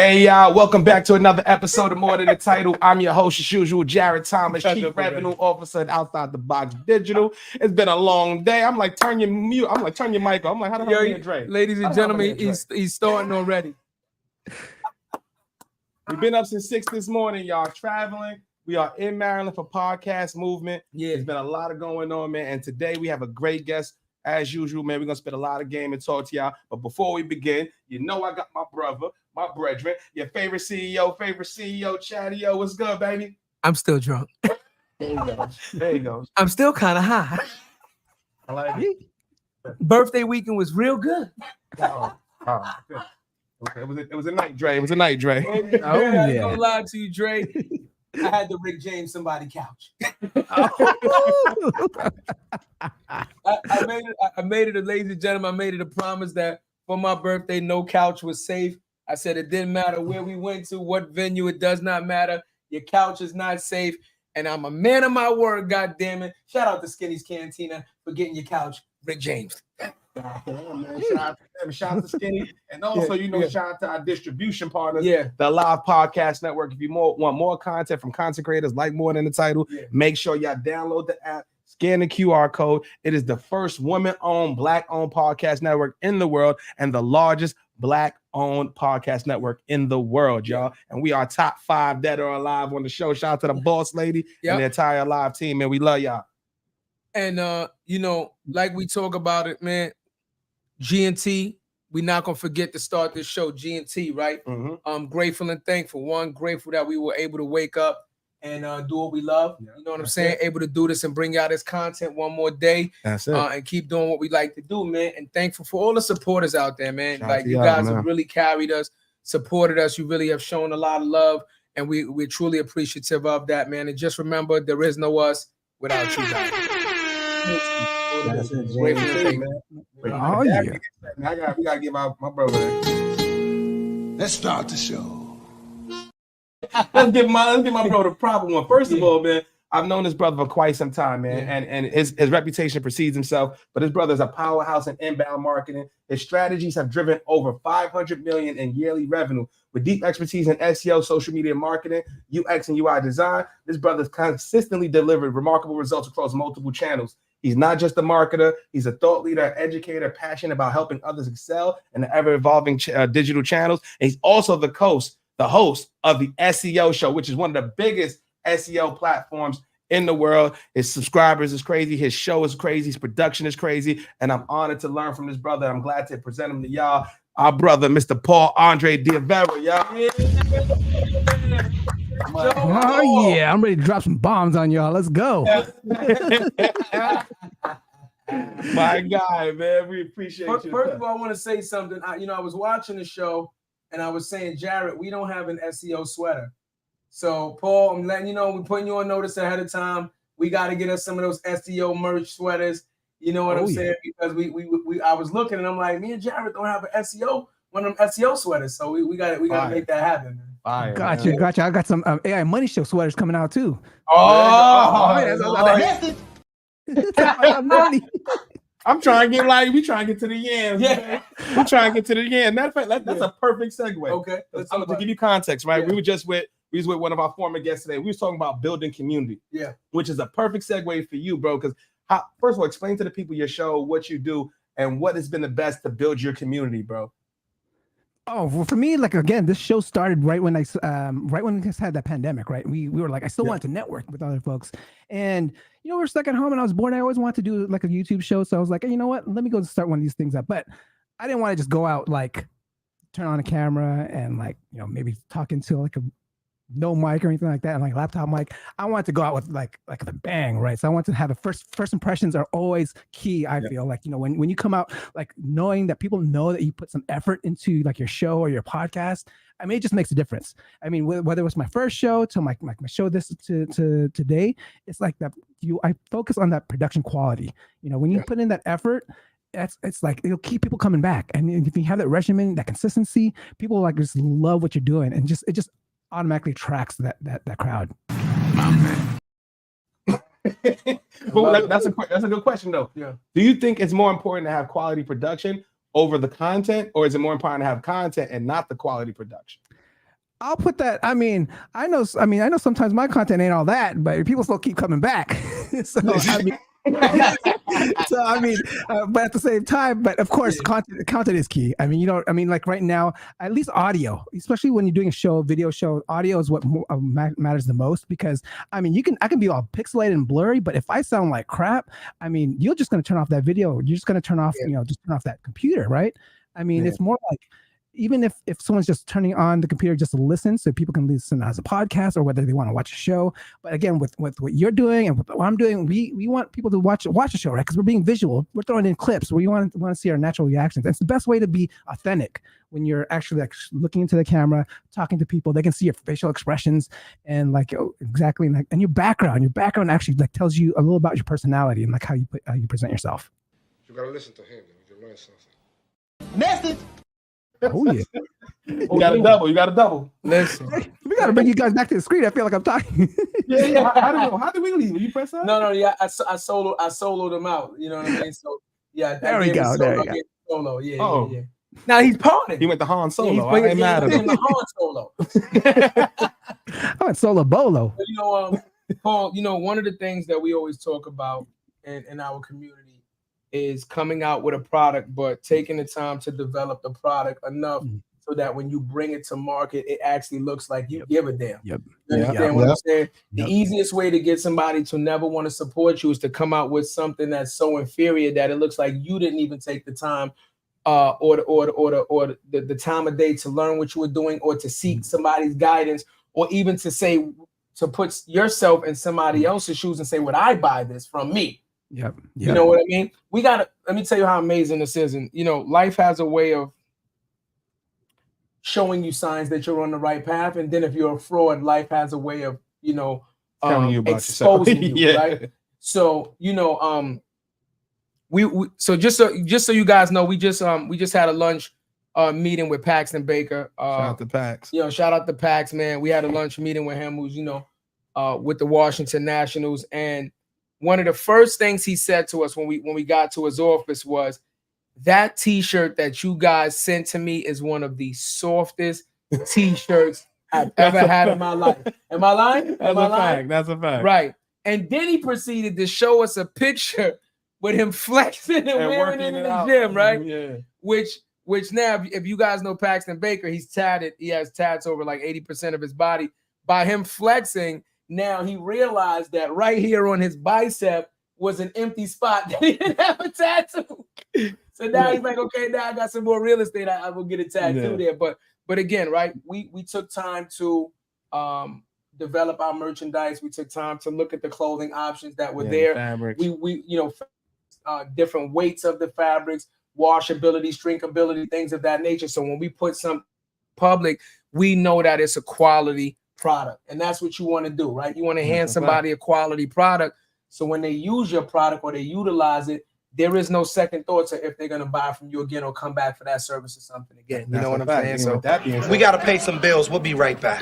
Hey, y'all, welcome back to another episode of More Than the Title. I'm your host, as usual, Jared Thomas, Chief Revenue Officer at Outside the Box Digital. It's been a long day. I'm like, turn your mute. I'm like, turn your mic on. I'm like, how the hell you Dre? Ladies and gentlemen, he's starting already. We've been up since 6 this morning, y'all, traveling. We are in Maryland for podcast movement. Yeah, there's been a lot of going on, man. And today we have a great guest. As usual, man, we're going to spend a lot of game and talk to y'all. But before we begin, you know I got my brother, my brethren, your favorite CEO, Chatty-O. What's good, baby? I'm still drunk. There you go. There you go. I'm still kind of high. I like it. Birthday weekend was real good. Good. It was a night, Dre. It was a night, Dre. I ain't gonna lie to you, Dre. I had to Rick James somebody couch. I made it, ladies and gentlemen. I made it a promise that for my birthday, no couch was safe. I said it didn't matter where we went to, what venue, it does not matter. Your couch is not safe. And I'm a man of my word, God damn it. Shout out to Skinny's Cantina for getting your couch, Rick James. Man, shout out to Skinny. And also, shout out to our distribution partners, the Live Podcast Network. If you want more content from content creators like More Than the Title, make sure y'all download the app, scan the QR code. It is the first woman-owned, Black-owned podcast network in the world and the largest Black-owned podcast network in the world, y'all. And we are top 5 dead or alive on the show. Shout out to the boss lady and the entire live team, man. We love y'all. And, like we talk about it, man, G&T, we're not going to forget to start this show, G&T, right? Mm-hmm. I'm grateful and thankful. One, grateful that we were able to wake up and do what we love. You know what I'm saying? Able to do this and bring out this content one more day. That's it. And keep doing what we like to do, man. And thankful for all the supporters out there, man. Shout like you guys have really carried us, supported us. You really have shown a lot of love. And we're truly appreciative of that, man. And just remember, there is no us without you guys. That's it, man. Oh, yeah. We gotta give my brother. Let's start the show. Let's give my brother the proper one. First of all, man, I've known this brother for quite some time, man, and his reputation precedes himself. But his brother's a powerhouse in inbound marketing. His strategies have driven over $500 million in yearly revenue. With deep expertise in SEO, social media marketing, UX and UI design, this brother's consistently delivered remarkable results across multiple channels. He's not just a marketer. He's a thought leader, educator, passionate about helping others excel in the ever-evolving digital channels. And he's also the host of the SEO show, which is one of the biggest SEO platforms in the world. His subscribers is crazy. His show is crazy. His production is crazy. And I'm honored to learn from this brother. I'm glad to present him to y'all. Our brother, Mr. Paul Andre de Vera, y'all. Oh, yeah. I'm ready to drop some bombs on y'all. Let's go. My guy, man. We appreciate you. First of all, I want to say something. I was watching the show and I was saying, Jared, we don't have an SEO sweater. So, Paul, I'm letting you know, we're putting you on notice ahead of time. We got to get us some of those SEO merch sweaters. You know what I'm saying? Because I was looking and I'm like, me and Jared don't have an SEO, one of them SEO sweaters. So we got to make that happen, man. Fire, gotcha. I got some AI Money Show sweaters coming out too. Money. I'm trying to get we trying to get to the yams. Yeah, we're trying to get to the yams. Matter of fact, that's a perfect segue. Okay, I'm to give you context, right? We was with one of our former guests today. We was talking about building community. Yeah, which is a perfect segue for you, bro. Because first of all, explain to the people your show, what you do, and what has been the best to build your community, bro. Oh, well, for me, like, again, this show started right when we just had that pandemic, right? We were like, I still wanted to network with other folks. And, we're stuck at home and I was bored. I always wanted to do like a YouTube show. So I was like, hey, you know what? Let me go start one of these things up. But I didn't want to just go out, like, turn on a camera and, like, maybe talk into like a no mic or anything like that, and like laptop mic. I wanted to go out with like the bang, right? So I want to have a first impressions are always key. I feel like, when you come out, like, knowing that people know that you put some effort into like your show or your podcast, I mean, it just makes a difference. I mean, whether it was my first show to my show this to today, it's like that I focus on that production quality. When you put in that effort, it's like it'll keep people coming back. And if you have that regimen, that consistency, people like just love what you're doing, and it just automatically attracts that crowd. But that's a good question though. Yeah. Do you think it's more important to have quality production over the content, or is it more important to have content and not the quality production? I'll put that. I mean, I know sometimes my content ain't all that, but people still keep coming back. So I mean, but at the same time, but of course, content is key. I mean, like right now, at least audio, especially when you're doing a video show, audio is what matters the most, because I mean, I can be all pixelated and blurry, but if I sound like crap, I mean, you're just going to turn off that video. You're just going to turn off, just turn off that computer, right? I mean, it's more like, even if someone's just turning on the computer just to listen, so people can listen as a podcast, or whether they want to watch a show. But again, with what you're doing and what I'm doing, we want people to watch a show, right? Because we're being visual. We're throwing in clips where you want to see our natural reactions. That's the best way to be authentic, when you're actually like looking into the camera, talking to people. They can see your facial expressions and like exactly, like, and your background. Your background actually like tells you a little about your personality and like how you present yourself. You gotta listen to him. You learn something. Message. Oh yeah. You got a double. Listen, We got to bring you guys back to the screen. I feel like I'm talking. Yeah. How did we leave? You press that? no, yeah, I soloed him out. You know what I mean? So yeah, There we go. Solo, yeah, Oh. yeah. Now he's pawning. He went to Han Solo. Yeah, I ain't mad at him. the Han Solo. I went solo bolo. Paul, one of the things that we always talk about in our community is coming out with a product, but taking the time to develop the product enough so that when you bring it to market, it actually looks like you give a damn. Yep. You understand what I'm saying? The Yep. easiest way to get somebody to never want to support you is to come out with something that's so inferior that it looks like you didn't even take the time or the time of day to learn what you were doing, or to seek somebody's guidance, or even to put yourself in somebody else's shoes and say, would I buy this from me? Yep. You know what I mean? Let me tell you how amazing this is. And, life has a way of showing you signs that you're on the right path. And then if you're a fraud, life has a way of, Telling you about exposing yourself. you, right? So, so just so you guys know, we just had a lunch meeting with Paxton Baker. Shout out to Pax. Shout out to Pax, man. We had a lunch meeting with him, who's, with the Washington Nationals. And one of the first things he said to us when we got to his office was, that T-shirt that you guys sent to me is one of the softest T-shirts I've ever had in my life. Am I lying? That's a fact. Right. And then he proceeded to show us a picture with him flexing and wearing it in the gym, right? Yeah. Which now, if you guys know Paxton Baker, he's tatted. He has tats over like 80% of his body. By him flexing, now he realized that right here on his bicep was an empty spot that he didn't have a tattoo. So now he's like, okay, now I got some more real estate. I will get a tattoo there. But again, right, we took time to develop our merchandise. We took time to look at the clothing options that were there. Fabrics. We different weights of the fabrics, washability, shrinkability, things of that nature. So when we put some public, we know that it's a quality product, and that's what you want to do, right? You want to hand somebody a quality product, so when they use your product or they utilize it, there is no second thoughts if they're going to buy from you again or come back for that service or something again. You know what I'm saying? So We got to pay some bills. We'll be right back.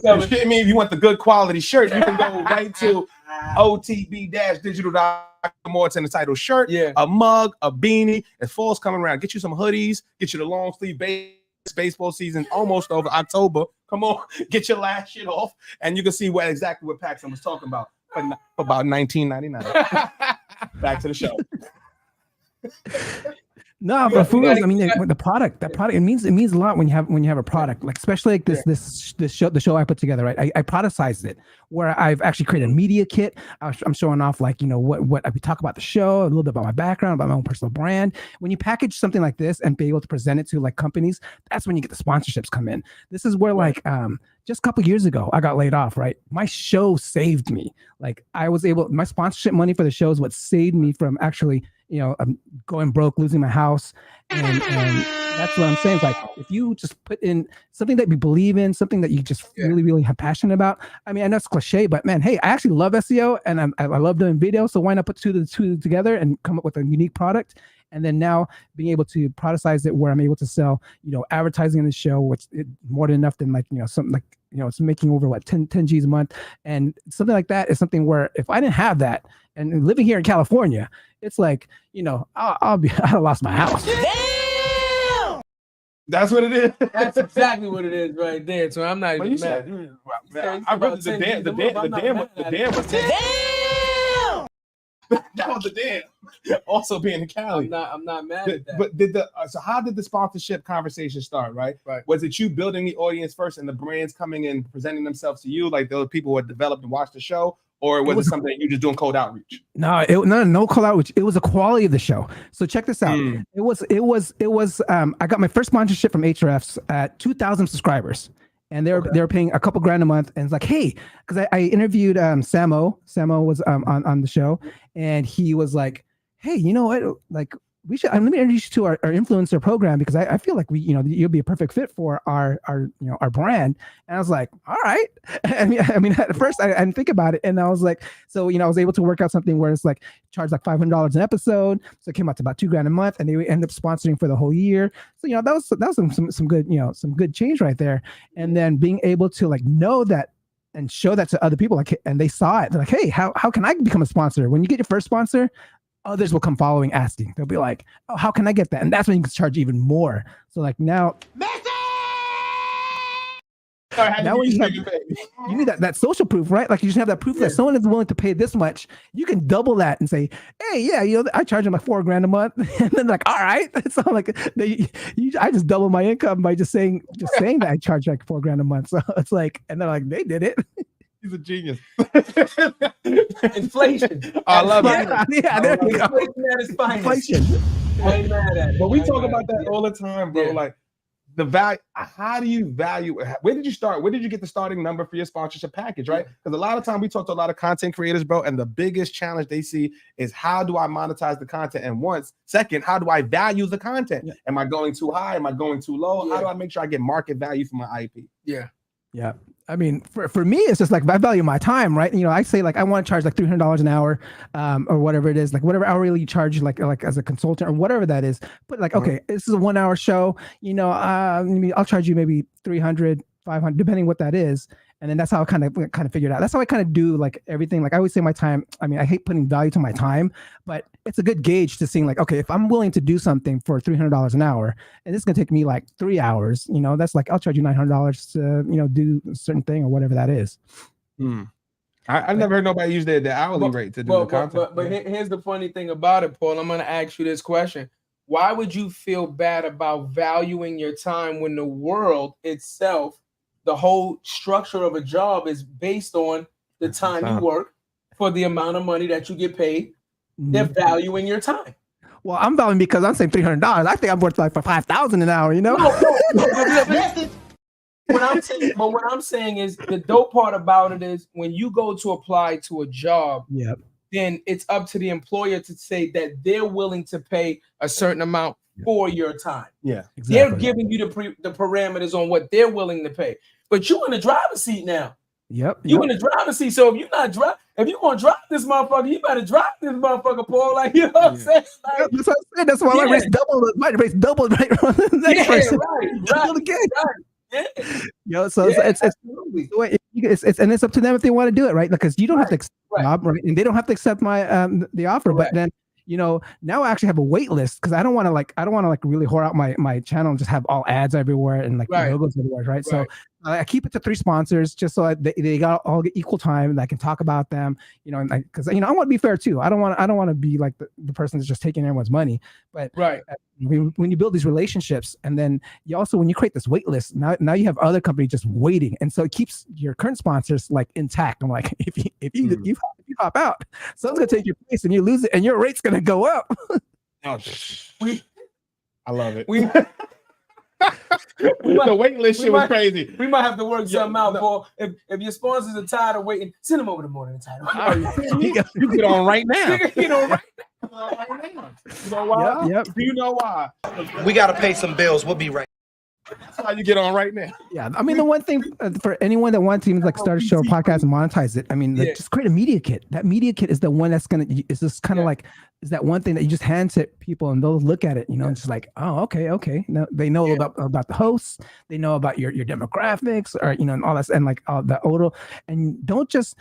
You shit me? If you want the good quality shirt, you can go right to otb-digital.com. More to the title shirt, a mug, a beanie. As fall's coming around, get you some hoodies, get you the long sleeve baseball season almost over, October. Come on, get your last shit off, and you can see exactly what Paxton was talking about for about $19.99. Back to the show. No, but for real, I mean, the product, it means a lot when you have a product, like especially like this show, the show I put together, right? I productized it, where I've actually created a media kit. I'm showing off like, what we talk about the show, a little bit about my background, about my own personal brand. When you package something like this and be able to present it to like companies, that's when you get the sponsorships come in. This is where like just a couple years ago, I got laid off, right? My show saved me. Like my sponsorship money for the show is what saved me from actually, going broke, losing my house. And that's what I'm saying. It's like, if you just put in something that you believe in, something that you just really, really have passion about. I mean, I know it's cliche, but man, hey, I actually love SEO and I love doing video. So why not put the two together and come up with a unique product? And then now being able to productize it where I'm able to sell, advertising in the show, which is more than enough than like, something like, it's making over 10 G's a month. And something like that is something where if I didn't have that and living here in California, it's like, I'd have lost my house. Damn! That's what it is. That's exactly what it is right there. So I'm not But even you mad. said, I really the damn was that was the damn. Also being in Cali. I'm not mad at that. But so how did the sponsorship conversation start? Right. Was it you building the audience first and the brands coming and presenting themselves to you, like those people who had developed and watched the show, or was it something that you just doing cold outreach? No, no cold outreach. It was the quality of the show. So check this out. It was. I got my first sponsorship from HRFs at 2,000 subscribers. And they were paying a couple grand a month, and it's like, hey, because I interviewed Samo. Samo was on the show, and he was like, hey, you know what? Like, we should. Let me introduce you to our influencer program because I feel like you'll be a perfect fit for our brand. And I was like, all right. I mean, at first I didn't think about it, and I was like, so I was able to work out something where it's like charge like $500 an episode, so it came out to about $2 grand a month, and they end up sponsoring for the whole year. So that was some good some good change right there. And then being able to like know that and show that to other people, like, and they saw it, they're like, hey, how can I become a sponsor? When you get your first sponsor, others will come following asking. They'll be like, oh, how can I get that? And that's when you can charge even more. So like now, now when you need that social proof, right? Like you just have that proof that someone is willing to pay this much. You can double that and say, hey, yeah, I charge them like $4 grand a month. And then like, all right. So like I just double my income by just saying that I charge like $4 grand a month. So it's like, and they're like, they did it. He's a genius. Inflation. I love it. Yeah, there you go. Inflation at its finest. Inflation. I ain't mad at it. But we talk about that all the time, bro. Yeah. Like the value. How do you value? Where did you start? Where did you get the starting number for your sponsorship package? Right? Because a lot of time we talk to a lot of content creators, bro, and the biggest challenge they see is how do I monetize the content? And second, how do I value the content? Yeah. Am I going too high? Am I going too low? Yeah. How do I make sure I get market value for my IP? Yeah. Yeah. I mean, for me, it's just like I value my time, right? I say like I want to charge like $300 an hour, or whatever it is, like whatever hourly you charge, like as a consultant or whatever that is. But like, okay, this is a 1 hour show. I'll charge you maybe 300, 500, depending what that is. And then that's how I kind of figured out. That's how I kind of do like everything. Like I always say my time. I mean, I hate putting value to my time, but it's a good gauge to seeing like, okay, if I'm willing to do something for $300 an hour, and this is gonna take me like 3 hours, that's like I'll charge you $900 to do a certain thing or whatever that is. I never heard nobody use the hourly rate to do the content. But here's the funny thing about it, Paul. I'm gonna ask you this question: why would you feel bad about valuing your time when the world itself, the whole structure of a job is based on the time you work for the amount of money that you get paid? They're valuing your time. Well, I'm valuing because I'm saying $300. I think I'm worth like for $5,000 an hour. No. What I'm saying is the dope part about it is when you go to apply to a job, then it's up to the employer to say that they're willing to pay a certain amount for your time. Yeah, exactly. They're giving you the parameters on what they're willing to pay. But you in the driver's seat now. You in the driver's seat. So if you're not if you're gonna drive this motherfucker, you better drive this motherfucker, Paul. Like, you know what I'm saying? Like, that's what I said. That's why my race doubled. My race doubled right on the next person. Right. So it's and it's up to them if they want to do it, right? Because you don't have to accept the job, right? And they don't have to accept my the offer. But then now I actually have a wait list because I don't want to really whore out my channel and just have all ads everywhere and like logos everywhere, right? So I keep it to 3 sponsors just so they got all get equal time and I can talk about them, and because I want to be fair too. I don't want to be like the person that's just taking everyone's money. But when you build these relationships and then you also when you create this wait list, now you have other companies just waiting, and so it keeps your current sponsors like intact. I'm like, if you hop out, someone's gonna take your place and you lose it, and your rate's gonna go up. I love it. The wait list shit was crazy. We might have to work something out, Paul. If your sponsors are tired of waiting, send them over the morning title. You get on right now. You know right now. You know why? Do you know why? We got to pay some bills. We'll be right. That's why you get on right now. Yeah, I mean the one thing for anyone that wants to even like start a show, podcast, and monetize it, I mean, just create a media kit. That media kit is the one that's is just kind of like is that one thing that you just hand to people and they'll look at it, and just like, oh, okay. Now they know about the hosts, they know about your demographics, or and all that, and like the odor, and don't just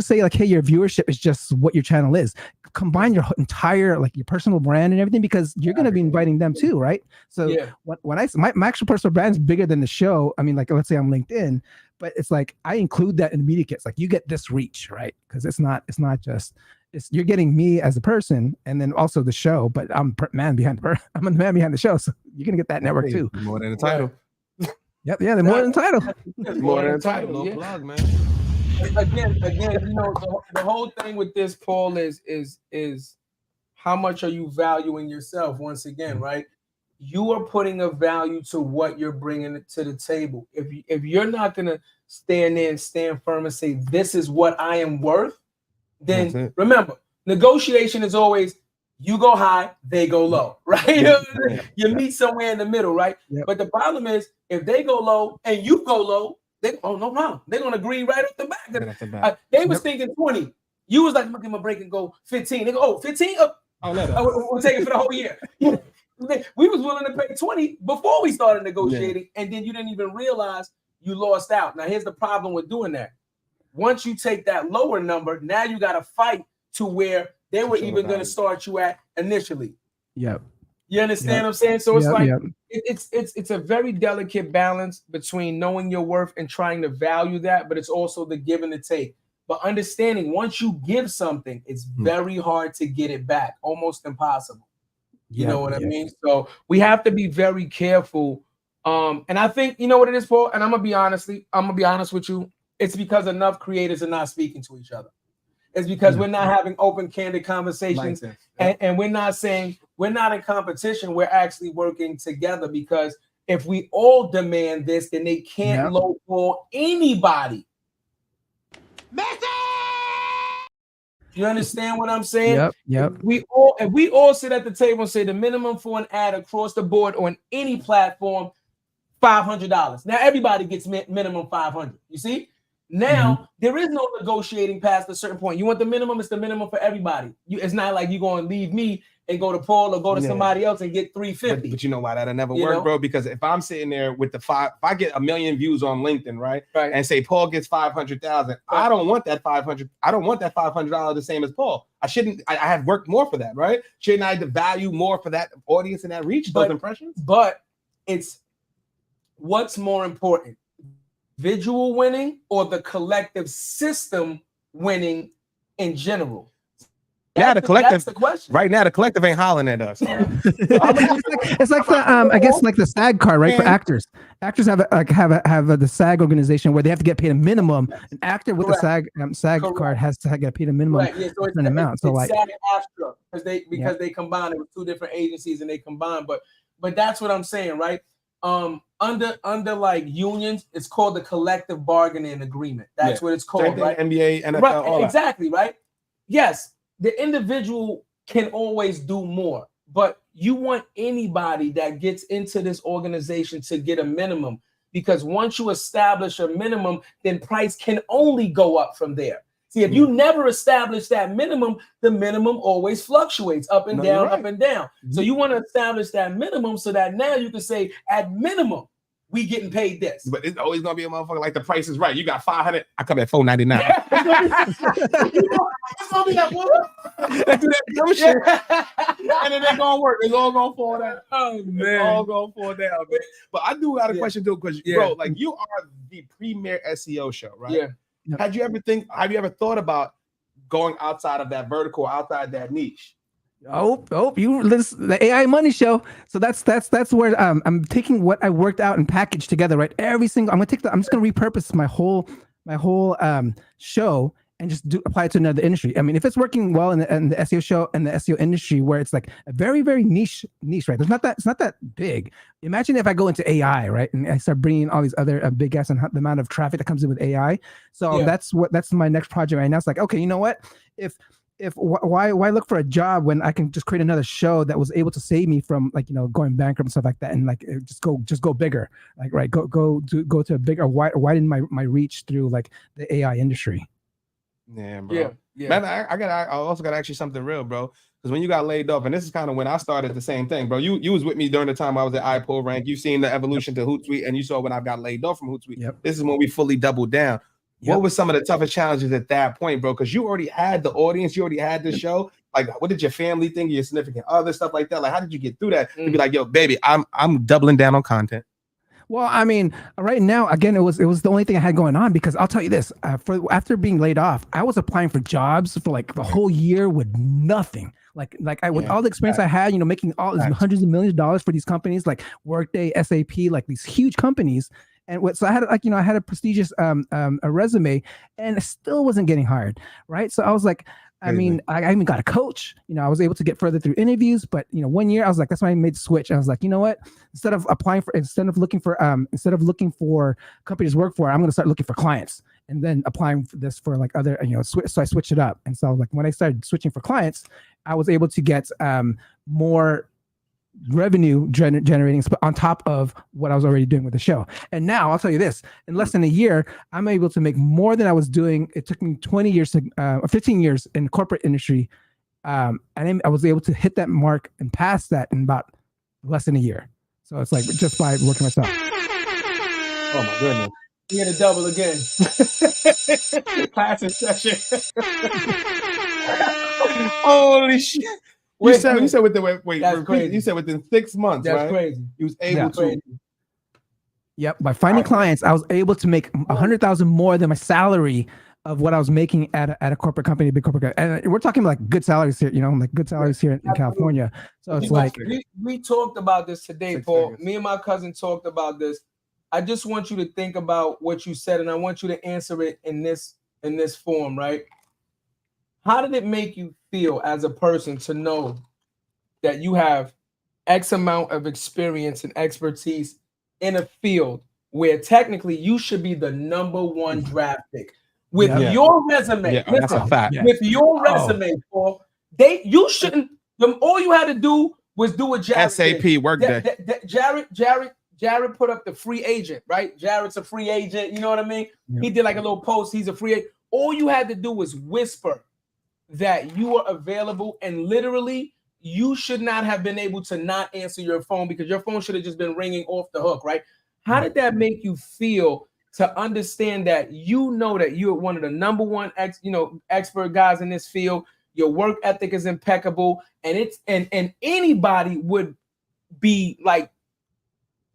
say like, hey, your viewership is just what your channel is. combine your entire, like your personal brand and everything, because you're going to be inviting them too, right? So when my actual personal brand is bigger than the show. I mean, like, let's say I'm LinkedIn, but it's like I include that in the media kits. Like, you get this reach, right? Because it's not just you're getting me as a person, and then also the show. But I'm the man behind the show, so you're gonna get that network too. More than the title. Yep, yeah, they're more than title. More than the title. No plug, man. Again, you know, the whole thing with this, Paul, is how much are you valuing yourself? Once again, right? You are putting a value to what you're bringing to the table. If you're not gonna stand there and stand firm and say this is what I am worth, then remember, negotiation is always you go high, they go low, right? You meet somewhere in the middle, right? Yep. But the problem is if they go low and you go low, no problem. They're gonna agree right off the back. They was thinking 20. You was like, I'm gonna give them a break and go 15. They go, 15? We'll take it for the whole year. We was willing to pay 20 before we started negotiating, and then you didn't even realize you lost out. Now, here's the problem with doing that. Once you take that lower number, now you got to fight to where they were even going to start you at initially. Yep. You understand what I'm saying? So it's it's a very delicate balance between knowing your worth and trying to value that, but it's also the give and the take. But understanding once you give something, it's very hard to get it back, almost impossible. You know what I mean? So we have to be very careful. And I think, you know what it is, Paul? And I'm gonna be honest with you. It's because enough creators are not speaking to each other. It's because we're not having open, candid conversations. And we're not saying we're not in competition. We're actually working together, because if we all demand this, then they can't lowball anybody. You understand what I'm saying? Yep. If we all sit at the table and say the minimum for an ad across the board on any platform, $500. Now everybody gets minimum 500. You see? Now there is no negotiating past a certain point. You want the minimum? It's the minimum for everybody. It's not like you're going to leave me and go to Paul or go to somebody else and get 350. But you know why that'll never work, bro? Because if I'm sitting there with if I get 1 million views on LinkedIn, right? And say Paul gets 500,000, I don't want that 500. I don't want that $500 the same as Paul. I shouldn't. I have worked more for that, right? Shouldn't I value more for that audience and that reach, those impressions? But it's what's more important, individual winning or the collective system winning in general? The collective. That's the question. Right now, the collective ain't hollering at us. It's like the I guess like the SAG card, right? For actors. Actors have the SAG organization where they have to get paid a minimum. An actor with the SAG card has to get paid a minimum certain amount. So like SAG-AFTRA because they combine it with two different agencies and they combine. But that's what I'm saying, right? Under like unions, it's called the collective bargaining agreement. That's what it's called, right? NBA, NFL, all exactly, right? Yes. The individual can always do more, but you want anybody that gets into this organization to get a minimum, because once you establish a minimum, then price can only go up from there. See, if you never establish that minimum, the minimum always fluctuates up and down, up and down. So you want to establish that minimum so that now you can say at minimum, we getting paid this. But it's always gonna be a motherfucker like the Price is Right. You got 500, I come at $4.99. It's gonna be that one. They do that dumb shit, and then they're gonna work. It's all gonna fall down. Oh man, it's all gonna fall down. Man. But I do got a question too, because bro, like you are the premier SEO show, right? Yeah. Have you ever thought about going outside of that vertical, outside that niche? You listen, the AI money show. So that's where I'm taking what I worked out and packaged together, right? I'm just gonna repurpose my whole show and just apply it to another industry. I mean, if it's working well in the SEO show and the SEO industry, where it's like a very, very niche, right? It's not that big. Imagine if I go into AI, right, and I start bringing all these other big ass and the amount of traffic that comes in with AI. So that's my next project right now. It's like, okay, you know what? Why look for a job when I can just create another show that was able to save me from, like, you know, going bankrupt and stuff like that, and like just go bigger, like, right, go to a bigger, widen my reach through like the AI industry. Yeah, bro. Yeah. Man, I also got to ask you something real, bro. Because when you got laid off, and this is kind of when I started the same thing, bro. You was with me during the time I was at iPull Rank. You've seen the evolution to Hootsuite, and you saw when I got laid off from Hootsuite. Yep. This is when we fully doubled down. What were some of the toughest challenges at that point, bro? Because you already had the audience, you already had the show, Like, what did your family think? Your significant other, stuff like that. Like, how did you get through that? To be like, yo, baby, I'm doubling down on content. Well, I mean, right now, again, it was the only thing I had going on, because I'll tell you this: after being laid off, I was applying for jobs for like the whole year with nothing. With all the experience I had, making all these hundreds of millions of dollars for these companies like Workday, SAP, like these huge companies. And so I had I had a prestigious a resume, and I still wasn't getting hired, right? So I was like, I mean, I even got a coach. I was able to get further through interviews, but 1 year I was like, that's why I made the switch. I was like, you know what? Instead of looking for companies to work for, I'm going to start looking for clients, and then applying for this for like other, so I switched it up. And so like when I started switching for clients, I was able to get more revenue generating on top of what I was already doing with the show. And now I'll tell you this: in less than a year, I'm able to make more than I was doing. It took me 20 years or 15 years in the corporate industry, and I was able to hit that mark and pass that in about less than a year. So it's like just by working myself. Oh my goodness! You get a double again. Class in session. Holy shit! You said within 6 months, That's right? crazy. You was able to. Yep. By finding clients, I was able to make $100,000 more than my salary of what I was making at a corporate company, a big corporate company. And we're talking like good salaries here, like good salaries here in California. So it's like we talked about this today, Paul. Me and my cousin talked about this. I just want you to think about what you said, and I want you to answer it in this form, right? How did it make you feel as a person to know that you have X amount of experience and expertise in a field where technically you should be the #1 draft pick? With your resume, listen, that's a fact. With your resume, Paul, you shouldn't. All you had to do was do a Jared SAP thing. Workday. Jared put up the free agent, right? Jared's a free agent. You know what I mean? Yeah. He did like a little post. He's a free agent. All you had to do was whisper that you are available, and literally you should not have been able to not answer your phone, because your phone should have just been ringing off the hook, right? How did that make you feel to understand that that you're one of the #1 expert guys in this field? Your work ethic is impeccable, and anybody would be like,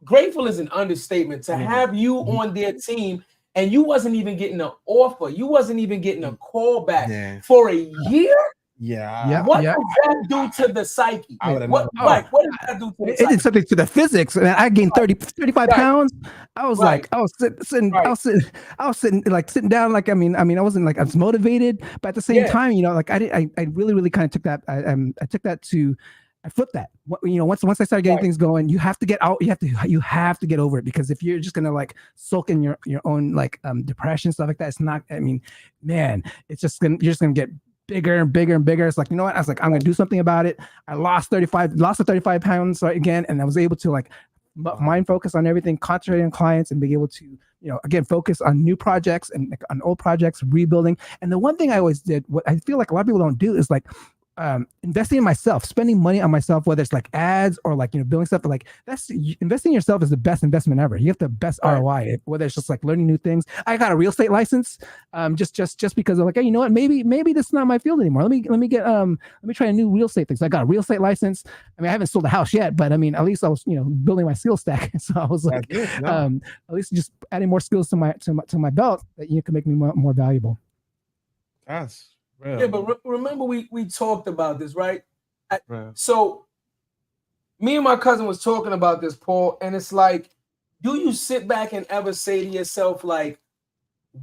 grateful is an understatement to have you on their team, and you wasn't even getting an offer. You wasn't even getting a call back for a year. Yeah. What does that do to the psyche? What does that do to the psyche? It did something to the physics. And I gained 35 pounds. I was like, I was sitting down. Like, I mean, I wasn't like, I was motivated, but at the same time, I really kind of took that. I took that to, I flipped that. Once I started getting things going, you have to get out. You have to get over it, because if you're just gonna like sulk in your own like depression, stuff like that, it's not. I mean, man, you're just gonna get bigger and bigger and bigger. It's like, I was like, I'm gonna do something about it. I lost the 35 pounds again, and I was able to like mind focus on everything, concentrate on clients, and be able to again focus on new projects and like, on old projects, rebuilding. And the one thing I always did, what I feel like a lot of people don't do, is like investing in myself, spending money on myself, whether it's like ads or like building stuff. Like, that's investing in yourself is the best investment ever. You have the best ROI, whether it's just like learning new things. I got a real estate license just because I'm like, hey, you know what, maybe this is not my field anymore. Let me try a new real estate thing. So I got a real estate license. I mean, I haven't sold a house yet, but I mean, at least I was building my skill stack. So I was like, at least just adding more skills to my belt that can make me more valuable. That's real. Yeah, but remember we talked about this, right? So me and my cousin was talking about this, Paul, and it's like, do you sit back and ever say to yourself, like,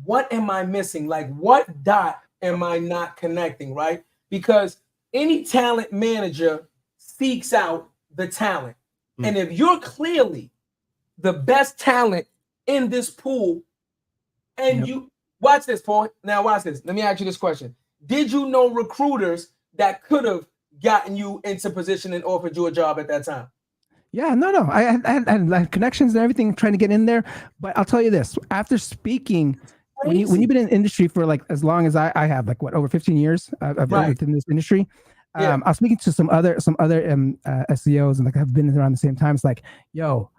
what am I missing? Like, what dot am I not connecting, right? Because any talent manager seeks out the talent. And if you're clearly the best talent in this pool, and you watch this, Paul. Now watch this. Let me ask you this question. Did you know recruiters that could have gotten you into position and offered you a job at that time? Yeah, no. I had connections and everything trying to get in there. But I'll tell you this, after speaking, when you've been in the industry for like as long as I have, like over 15 years I've been within this industry. I was speaking to some other SEOs, and like I've been around the same time. It's like, yo,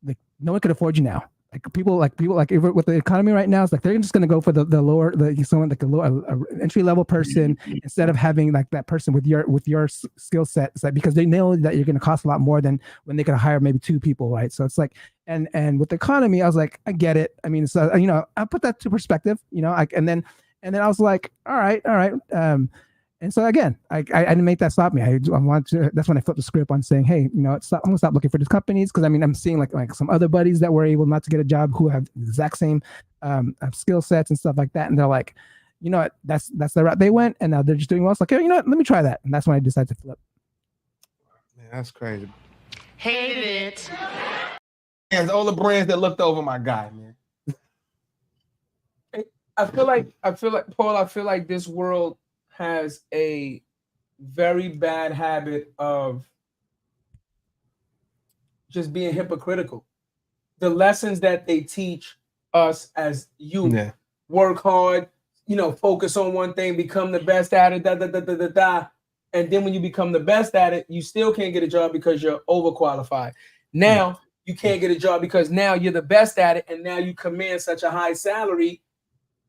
like no one could afford you now. people with the economy right now, it's like they're just going to go for the lower, someone like a lower entry level person instead of having like that person with your skill set. It's like, because they know that you're going to cost a lot more than when they could hire maybe 2 people, right? So it's like, and with the economy, I was like, I get it. I mean, so I put that to perspective, and then I was like, all right. And so again, I didn't make that stop me. I want to. That's when I flipped the script on saying, hey, I'm gonna stop looking for these companies, because I mean, I'm seeing like some other buddies that were able not to get a job who have the exact same skill sets and stuff like that, and they're like, you know what, that's the route they went, and now they're just doing well. It's like, hey, you know what, let me try that, and that's when I decided to flip. Man, that's crazy. Hated it. And all the brands that looked over my guy, man. I feel like Paul. I feel like this world has a very bad habit of just being hypocritical. The lessons that they teach us as youth, work hard, focus on one thing, become the best at it, and then when you become the best at it, you still can't get a job because you're overqualified. Now you can't get a job because now you're the best at it, and now you command such a high salary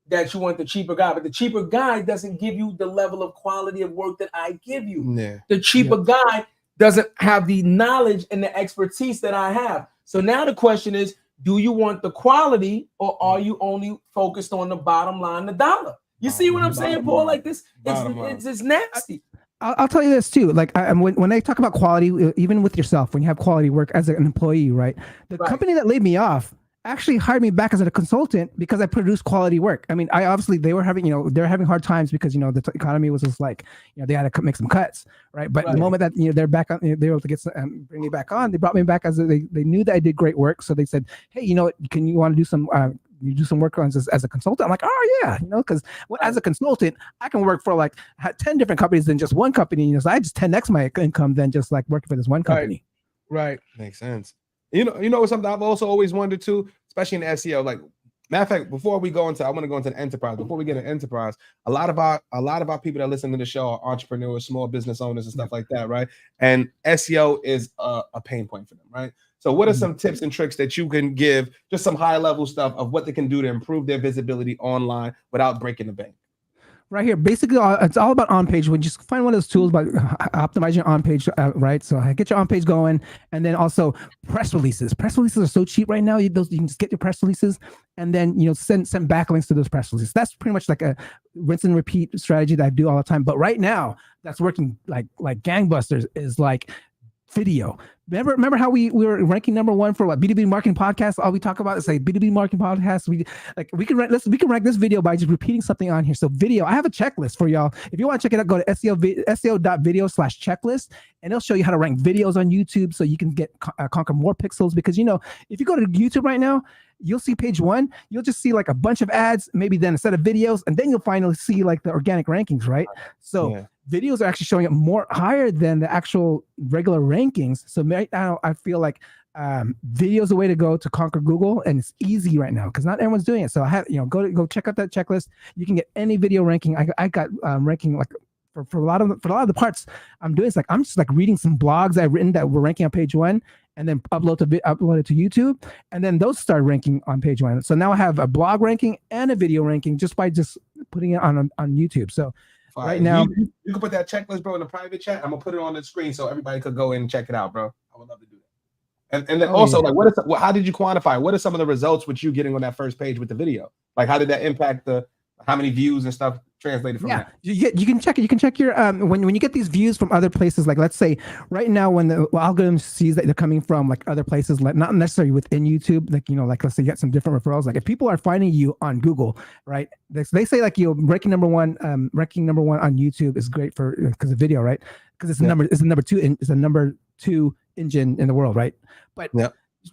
that you want the cheaper guy, but the cheaper guy doesn't give you the level of quality of work that I give you. Yeah. The cheaper guy doesn't have the knowledge and the expertise that I have. So now the question is, do you want the quality, or are you only focused on the bottom line, the dollar? You see what I'm saying, Paul? Like this, it's nasty. I'll tell you this too. Like when I talk about quality, even with yourself, when you have quality work as an employee, right? The company that laid me off actually hired me back as a consultant because I produced quality work. I mean, they were having, they're having hard times because, the economy was just like, they had to make some cuts, right? But the moment that, they're back on, they were able to get bring me back on, they brought me back as they knew that I did great work. So they said, hey, you want to do some, you do some work on as a consultant? I'm like, oh yeah, because as a consultant, I can work for like 10 different companies than just one company. So I just 10x my income than just like working for this one company. Right. Makes sense. You know something I've also always wondered too, especially in the SEO. Like, matter of fact, before we go into, I want to go into the enterprise. Before we get an enterprise, a lot of our people that listen to the show are entrepreneurs, small business owners, and stuff like that, right? And SEO is a pain point for them, right? So, what are some tips and tricks that you can give? Just some high level stuff of what they can do to improve their visibility online without breaking the bank. Right here, basically, it's all about on-page. When you just find one of those tools about optimizing your on-page, right? So get your on-page going, and then also press releases. Press releases are so cheap right now. You can just get your press releases, and then send backlinks to those press releases. That's pretty much like a rinse and repeat strategy that I do all the time. But right now, that's working like gangbusters. Is like video. Remember how we were ranking #1 for what B2B marketing podcast? All we talk about is like B2B marketing podcast. We can rank this video by just repeating something on here. So video, I have a checklist for y'all. If you want to check it out, go to SEO.video/checklist, and it'll show you how to rank videos on YouTube so you can get conquer more pixels. Because if you go to YouTube right now, you'll see page 1, you'll just see like a bunch of ads, maybe then a set of videos, and then you'll finally see like the organic rankings, right? So videos are actually showing up more higher than the actual regular rankings. So right now, I feel like video is the way to go to conquer Google, and it's easy right now because not everyone's doing it. So I have, go check out that checklist. You can get any video ranking. I got ranking like for a lot of the parts I'm doing. It's like I'm just like reading some blogs I've written that were ranking on page 1, and then upload it to YouTube, and then those start ranking on page 1. So now I have a blog ranking and a video ranking just by just putting it on YouTube. So right now, you can put that checklist, bro, in the private chat. I'm gonna put it on the screen so everybody could go in and check it out, bro. I would love to do that. And then like, how did you quantify? What are some of the results with you getting on that first page with the video? Like, how did that impact how many views and stuff translated from that? You can check it. You can check your when you get these views from other places. Like, let's say right now, when the algorithm sees that they're coming from like other places, like not necessarily within YouTube, like let's say you get some different referrals. Like if people are finding you on Google, right? They say like ranking #1 on YouTube is great for because of video, right? Because it's the number two engine in the world, right? But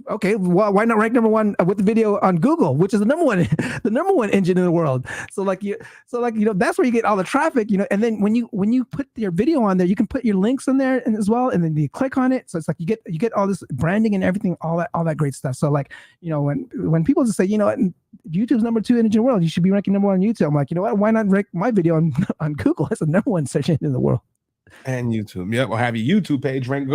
okay, well, why not rank #1 with the video on Google, which is the number one engine in the world? So that's where you get all the traffic, and then when you put your video on there, you can put your links in there as well, and then you click on it. So it's like you get all this branding and everything, all that great stuff. So like, when people just say, YouTube's number 2 engine in the world, you should be ranking #1 on YouTube. I'm like, what? Why not rank my video on Google? That's the #1 search engine in the world. And YouTube, or have your YouTube page rank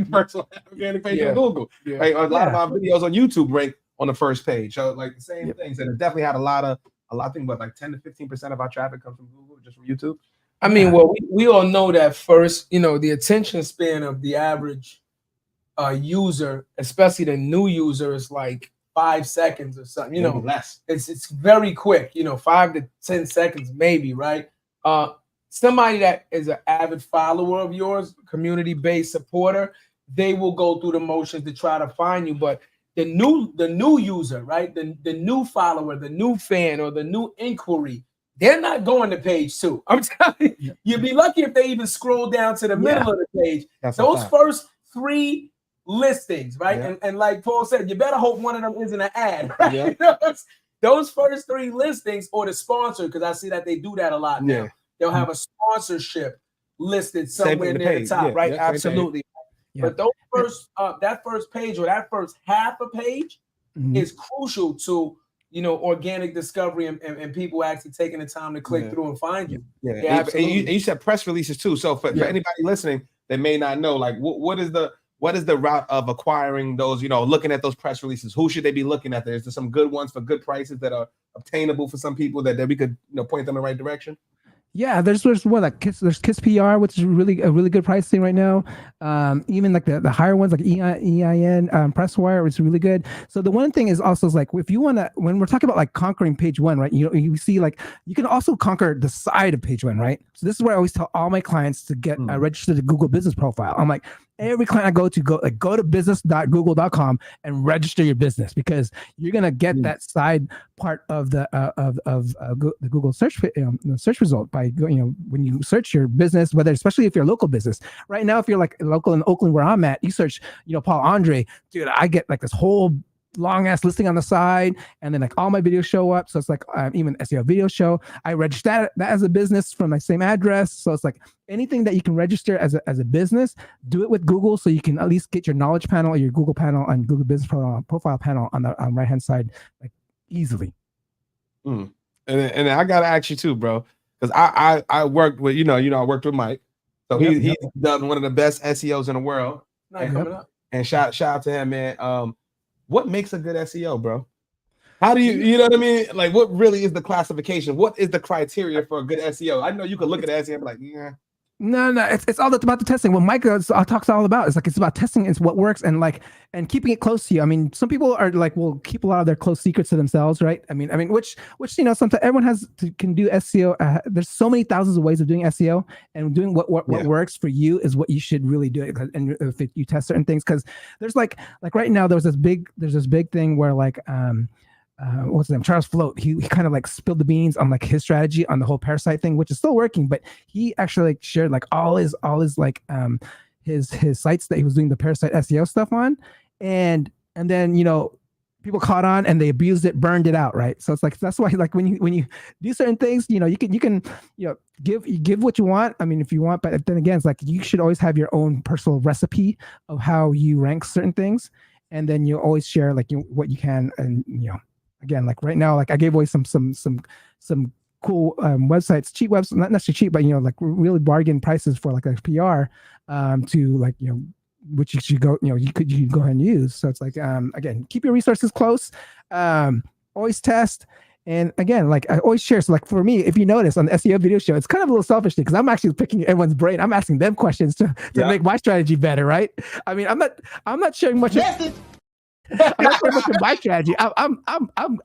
first on organic page on Google. Right? A lot of our videos on YouTube rank on the first page. So like the same Yep. things. And it definitely had a lot of things, but like 10 to 15% of our traffic comes from Google, just from YouTube. I mean, well, we all know that first, you know, the attention span of the average user, especially the new user, is like 5 seconds or something. You Maybe know, less. it's very quick. You know, 5 to 10 seconds maybe, right? Somebody that is an avid follower of yours, community-based supporter, they will go through the motions to try to find you. But the new user, right? The new follower, the new fan, or the new inquiry, they're not going to page 2. I'm telling you, you'd be lucky if they even scroll down to the middle of the page. That's those first 3 listings, right? Yeah. And like Paul said, you better hope one of them isn't an ad, right? Yeah. You know, those first 3 listings, or the sponsor, because I see that they do that a lot now. Yeah. They'll have a sponsorship listed Same somewhere thing, the near the page. top, Yeah, right? yeah, same page. Absolutely. Yeah. But those first, that first page, or that first half a page, Mhm. is crucial to, you know, organic discovery and people actually taking the time to click through and find you. Yeah, Yeah, and absolutely. you said press releases too. So for anybody listening that may not know, like what is the route of acquiring those, you know, looking at those press releases? Who should they be looking at? Is there some good ones for good prices that are obtainable for some people that we could, you know, point them in the right direction? Yeah, there's what, like there's Kiss PR, which is a really good pricing right now. Even like the higher ones like EIN, Presswire, it's really good. So the one thing is also is like, if you want to, when we're talking about like conquering page 1, right? You see like you can also conquer the side of page 1, right? So this is where I always tell all my clients to get registered a Google business profile. I'm like, every client I go to business.google.com and register your business, because you're gonna get that side part of the Google search result by when you search your business, whether especially if you're a local business. Right now, if you're like local in Oakland where I'm at, you search Paul Andre, dude, I get like this whole long ass listing on the side, and then like all my videos show up. So it's like even SEO video show, I register that as a business from my same address. So it's like anything that you can register as a business, do it with Google, so you can at least get your knowledge panel or your Google panel and Google business profile panel on the right hand side, like easily. And I gotta ask you too, bro, because I worked with I worked with Mike, so he's done one of the best SEOs in the world. Coming up. And shout out to him, man. What makes a good SEO, bro? How do you know what I mean? Like, what really is the classification? What is the criteria for a good SEO? I know you could look at SEO and be like, yeah. No, it's all about the testing. What Mike talks all about is like, it's about testing. It's what works and keeping it close to you. I mean, some people are like, will keep a lot of their close secrets to themselves, right? I mean, which sometimes everyone can do SEO. There's so many thousands of ways of doing SEO, and doing what works for you is what you should really do. And if you test certain things, because there's like right now there's this big thing where like what's his name? Charles Float. He kind of like spilled the beans on like his strategy on the whole parasite thing, which is still working, but he actually like shared like all his like his sites that he was doing the parasite SEO stuff on, and then people caught on and they abused it, burned it out, right? So it's like, that's why like when you do certain things, you can give what you want. I mean, if you want, but then again, it's like you should always have your own personal recipe of how you rank certain things, and then you always share like what you can. And again, like right now, like I gave away some cool websites, cheap websites, not necessarily cheap, but like really bargain prices for like a PR to like which you should go you could go ahead and use. So it's like again, keep your resources close, always test. And again, like I always share. So like for me, if you notice on the SEO video show, it's kind of a little selfish because I'm actually picking everyone's brain. I'm asking them questions to make my strategy better, right? I mean, I'm not sharing much. I'm not sharing much of my strategy. I'm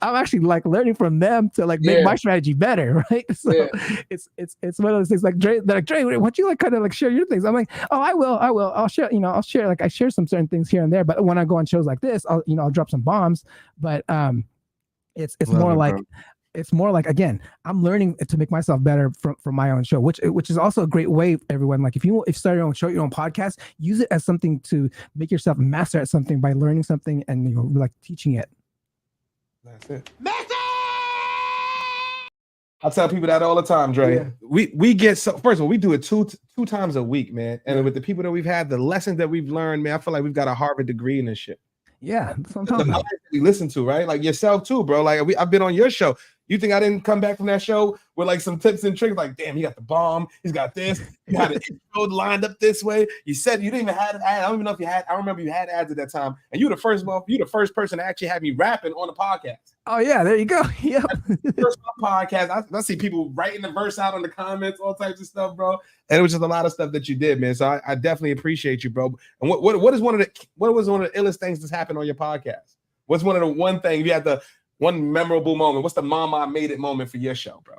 actually like learning from them to like make my strategy better, right? So it's one of those things like Dre, why don't you like kind of like share your things? I'm like, oh, I will. I'll share. I'll share, like I share some certain things here and there. But when I go on shows like this, I'll drop some bombs. But it's more like. It's more like, again, I'm learning to make myself better from my own show, which is also a great way, everyone. Like if you start your own show, your own podcast, use it as something to make yourself master at something by learning something and like teaching it. That's it. I tell people that all the time, Dre. Yeah. We get so, first of all, we do it two times a week, man. And with the people that we've had, the lessons that we've learned, man, I feel like we've got a Harvard degree in this shit. Yeah, that's what I'm talking about. We listen to, right? Like yourself too, bro. Like I've been on your show. You think I didn't come back from that show with like some tips and tricks? Like, damn, he got the bomb. He's got this. You had it lined up this way. You said you didn't even have an ad. I don't even know if you had. I remember you had ads at that time, and you the first person to actually have me rapping on the podcast. Oh yeah, there you go. Yep. First podcast. I see people writing the verse out in the comments, all types of stuff, bro. And it was just a lot of stuff that you did, man. So I definitely appreciate you, bro. And what was one of the illest things that's happened on your podcast? What's one of the one thing you had the one memorable moment? What's the mama I made it moment for your show, bro?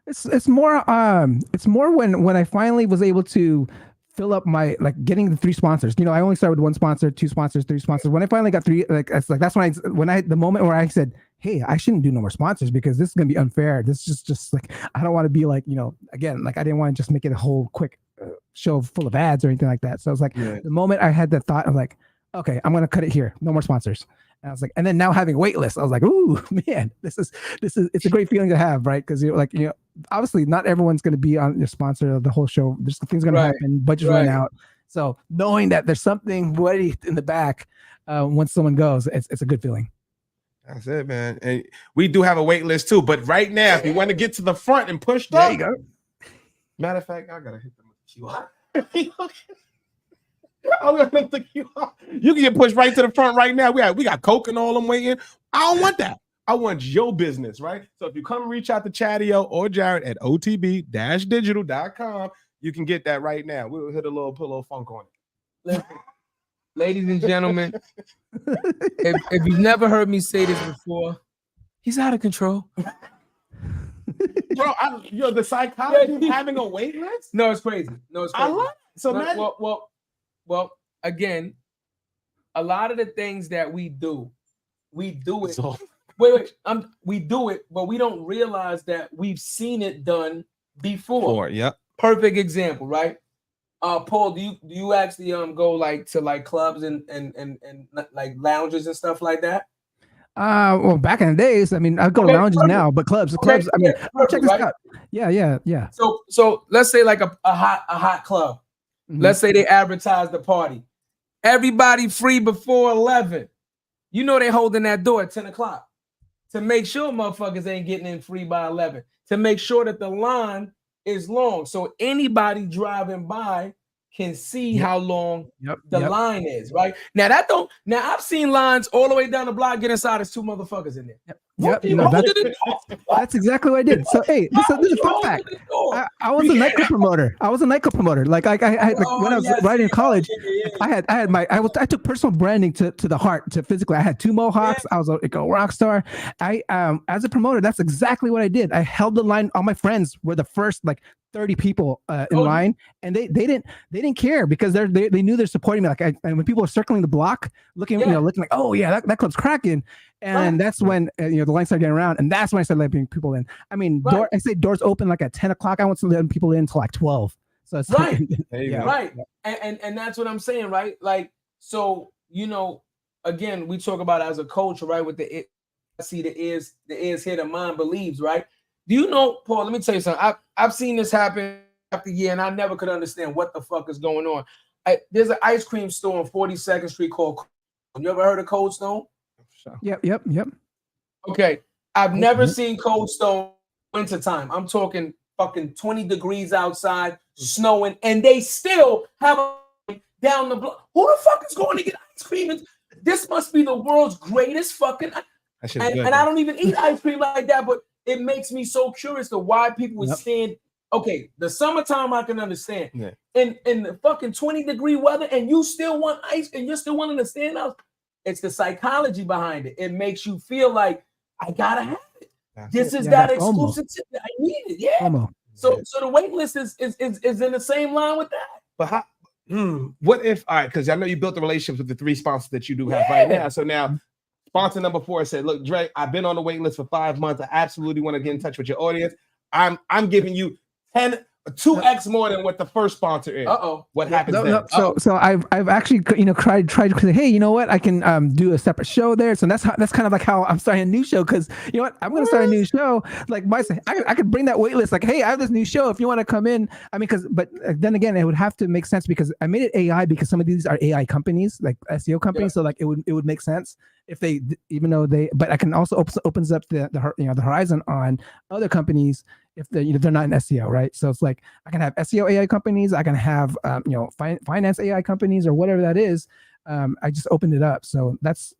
It's more when I finally was able to fill up my getting the 3 sponsors. You know, I only started with 1 sponsor, 2 sponsors, 3 sponsors. When I finally got 3, that's when the moment where I said, hey, I shouldn't do no more sponsors because this is gonna be unfair. This is just like, I don't want to be like, you know, again, like I didn't want to just make it a whole quick show full of ads or anything like that. So I was like, the moment I had that thought, I'm like, okay, I'm gonna cut it here. No more sponsors. And I was like, and then now having wait lists, I was like, ooh, man, this is it's a great feeling to have, right? Because you're like, you know, obviously not everyone's going to be on your sponsor of the whole show. There's things going to happen, budgets run out. So knowing that there's something ready in the back once someone goes, it's a good feeling. That's it, man. And we do have a wait list too. But right now, if you want to get to the front and push up, there you go. Matter of fact, I gotta hit them with the QR. I'm gonna hit the QR. You can get pushed right to the front right now. We got Coke and all them waiting. I don't want that. I want your business, right? So if you come and reach out to Chadio or Jared at otb-digital.com, you can get that right now. We'll put a little funk on it. Ladies and gentlemen, if you've never heard me say this before, he's out of control. Bro, you're the psychologist having a wait list? No, it's crazy. No, it's crazy. I love it. So well, again, a lot of the things that we do it. So, We do it, but we don't realize that we've seen it done before. Yep. Perfect example, right? Paul, do you actually go to clubs and like lounges and stuff like that? Well, back in the days, I mean, I go to lounges now, but clubs. I mean, check this out. Yeah. So let's say like a hot club. Mm-hmm. Let's say they advertise the party. Everybody free before 11. You know they're holding that door at 10 o'clock to make sure motherfuckers ain't getting in free by 11. To make sure that the line is long, so anybody driving by can see how long the line is. Right now, I've seen lines all the way down the block. Get inside, there's 2 motherfuckers in there. That's exactly what I did. So hey, this is a fun fact. I was a nightclub promoter. Like when I was writing in college, I took personal branding to the heart, to physically. I had 2 mohawks. I was a rock star. As a promoter, that's exactly what I did. I held the line. All my friends were the first 30 people in line, and they didn't care because they knew they're supporting me. And when people are circling the block, looking like, oh yeah, that club's cracking, and that's when the line started getting around, and that's when I started letting people in. I mean, I say doors open at 10 o'clock. I want to let people in until 12. So it's right, right, and that's what I'm saying, right? So again, we talk about as a coach, right? With the ears hear, the mind believes, right? Do you know, Paul? Let me tell you something. I've seen this happen after year, and I never could understand what the fuck is going on. There's an ice cream store on 42nd Street called. You ever heard of Cold Stone? Yep. Okay, I've never seen Cold Stone wintertime. I'm talking fucking 20 degrees outside, snowing, and they still have a down the block. Who the fuck is going to get ice cream? This must be the world's greatest fucking. And I don't even eat ice cream like that, but it makes me so curious to why people would stand. Okay, the summertime I can understand. Yeah. In the fucking 20-degree weather, and you still want ice, and you're still wanting to stand out. It's the psychology behind it. It makes you feel like I gotta have it. This is that exclusive. I need it. Yeah. So the wait list is in the same line with that. But what if? All right, because I know you built the relationships with the 3 sponsors that you do have right now. So now. Sponsor number 4 said, look, Dre, I've been on the wait list for 5 months. I absolutely want to get in touch with your audience. I'm giving you 2x more than what the first sponsor is. What happens then? So I've actually tried to say, hey, you know what? I can do a separate show there. So that's kind of like how I'm starting a new show, because you know what? I'm going to start a new show. Like I could bring that wait list. Like, hey, I have this new show. If you want to come in, I mean, but then again, it would have to make sense because I made it AI because some of these are AI companies, like SEO companies. So it would make sense. if they, even though they, but I can also opens up the horizon on other companies if they, they're not in SEO, right? So it's like I can have SEO AI companies, I can have finance AI companies or whatever that is. I just opened it up, so that's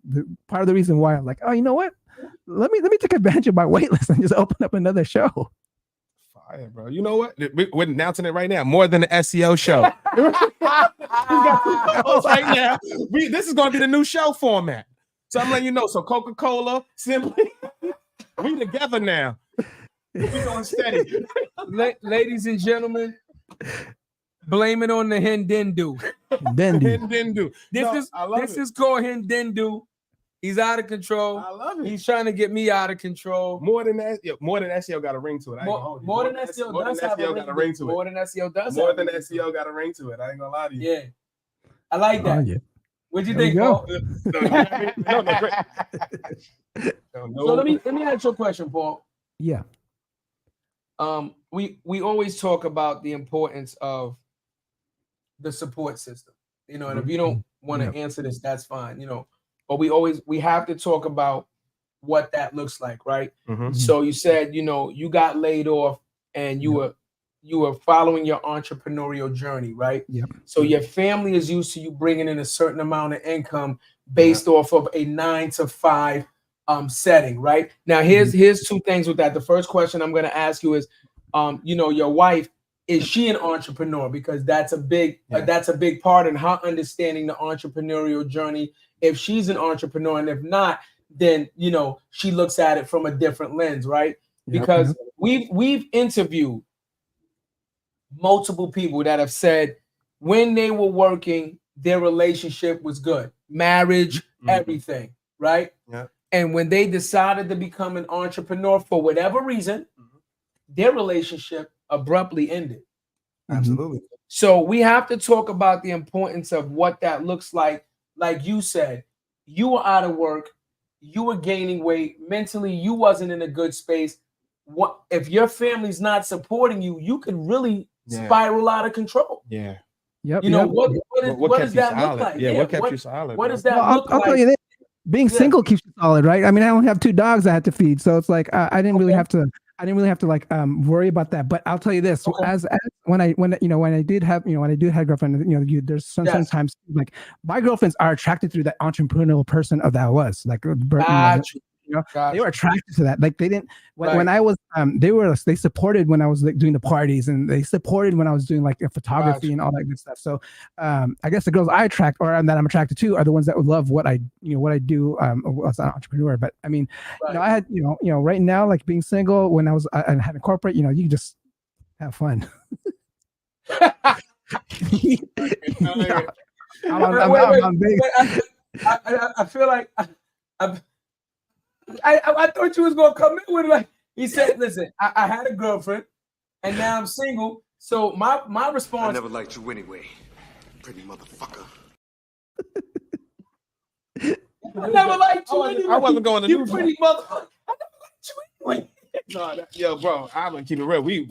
part of the reason why I'm like, oh, you know what? Let me take advantage of my waitlist and just open up another show. Fire, bro. You know what? We're announcing it right now. More than the SEO show. We got 2 shows right now. This is going to be the new show format. So I'm letting you know. So Coca-Cola, Simply, we together now. We going steady. Ladies and gentlemen, blame it on the Hindendu. Hindendu. This is called Hindendu. He's out of control. I love it. He's trying to get me out of control. More than that, more than SEO got a ring to it. More than SEO does have a ring to it. More than SEO does. More than SEO got a ring to it. I ain't gonna lie to you. Yeah, I like that. Yeah. What'd you think, Paul? No, great. So let me ask you a question, Paul. Yeah. We always talk about the importance of the support system, and if you don't want to answer this, that's fine, but we have to talk about what that looks like, right? So you said, you got laid off and you were following your entrepreneurial journey, right? Yep. So your family is used to you bringing in a certain amount of income based off of a 9-to-5 setting, right? Now here's 2 things with that. The first question I'm going to ask you is, your wife, is she an entrepreneur? Because that's a big part in her understanding the entrepreneurial journey. If she's an entrepreneur, and if not, then she looks at it from a different lens, right? Because we've interviewed multiple people that have said when they were working, their relationship was good, marriage, everything, right? Yeah. And when they decided to become an entrepreneur for whatever reason, their relationship abruptly ended. Absolutely. So we have to talk about the importance of what that looks like. Like you said, you were out of work, you were gaining weight, mentally you wasn't in a good space. What if your family's not supporting you? You could really spiral out of control. Yeah. Yep. What does that look like? Yeah, what kept you solid? What does that look like? I'll tell you this. Being single keeps you solid, right? I mean, I only have 2 dogs I had to feed, so it's like I didn't really have to. I didn't really have to worry about that. But I'll tell you this: as when I did have a girlfriend, there's sometimes like my girlfriends are attracted to that entrepreneurial person of that I was like. They were attracted to that. Like they didn't when I was they supported when I was like doing the parties, and they supported when I was doing like photography and all that good stuff. So I guess the girls I attract or that I'm attracted to are the ones that would love what I do as an entrepreneur. But I mean, I had right now, like being single when I was having corporate, you just have fun. I'm big. I feel like I thought you was gonna come in with like he said. Listen, I had a girlfriend, and now I'm single. So my response. I never liked you anyway, pretty motherfucker. I never liked you anyway. I wasn't going to you pretty motherfucker. I never liked you anyway. Yo, bro, I'm gonna keep it real.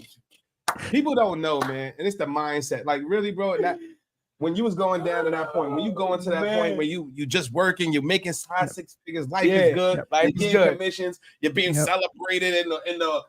People don't know, man, and it's the mindset. Like really, bro. When you was going down to that point, when you going to that point where you just working, you're making 6 figures, life is good, you're getting commissions, you're being celebrated in the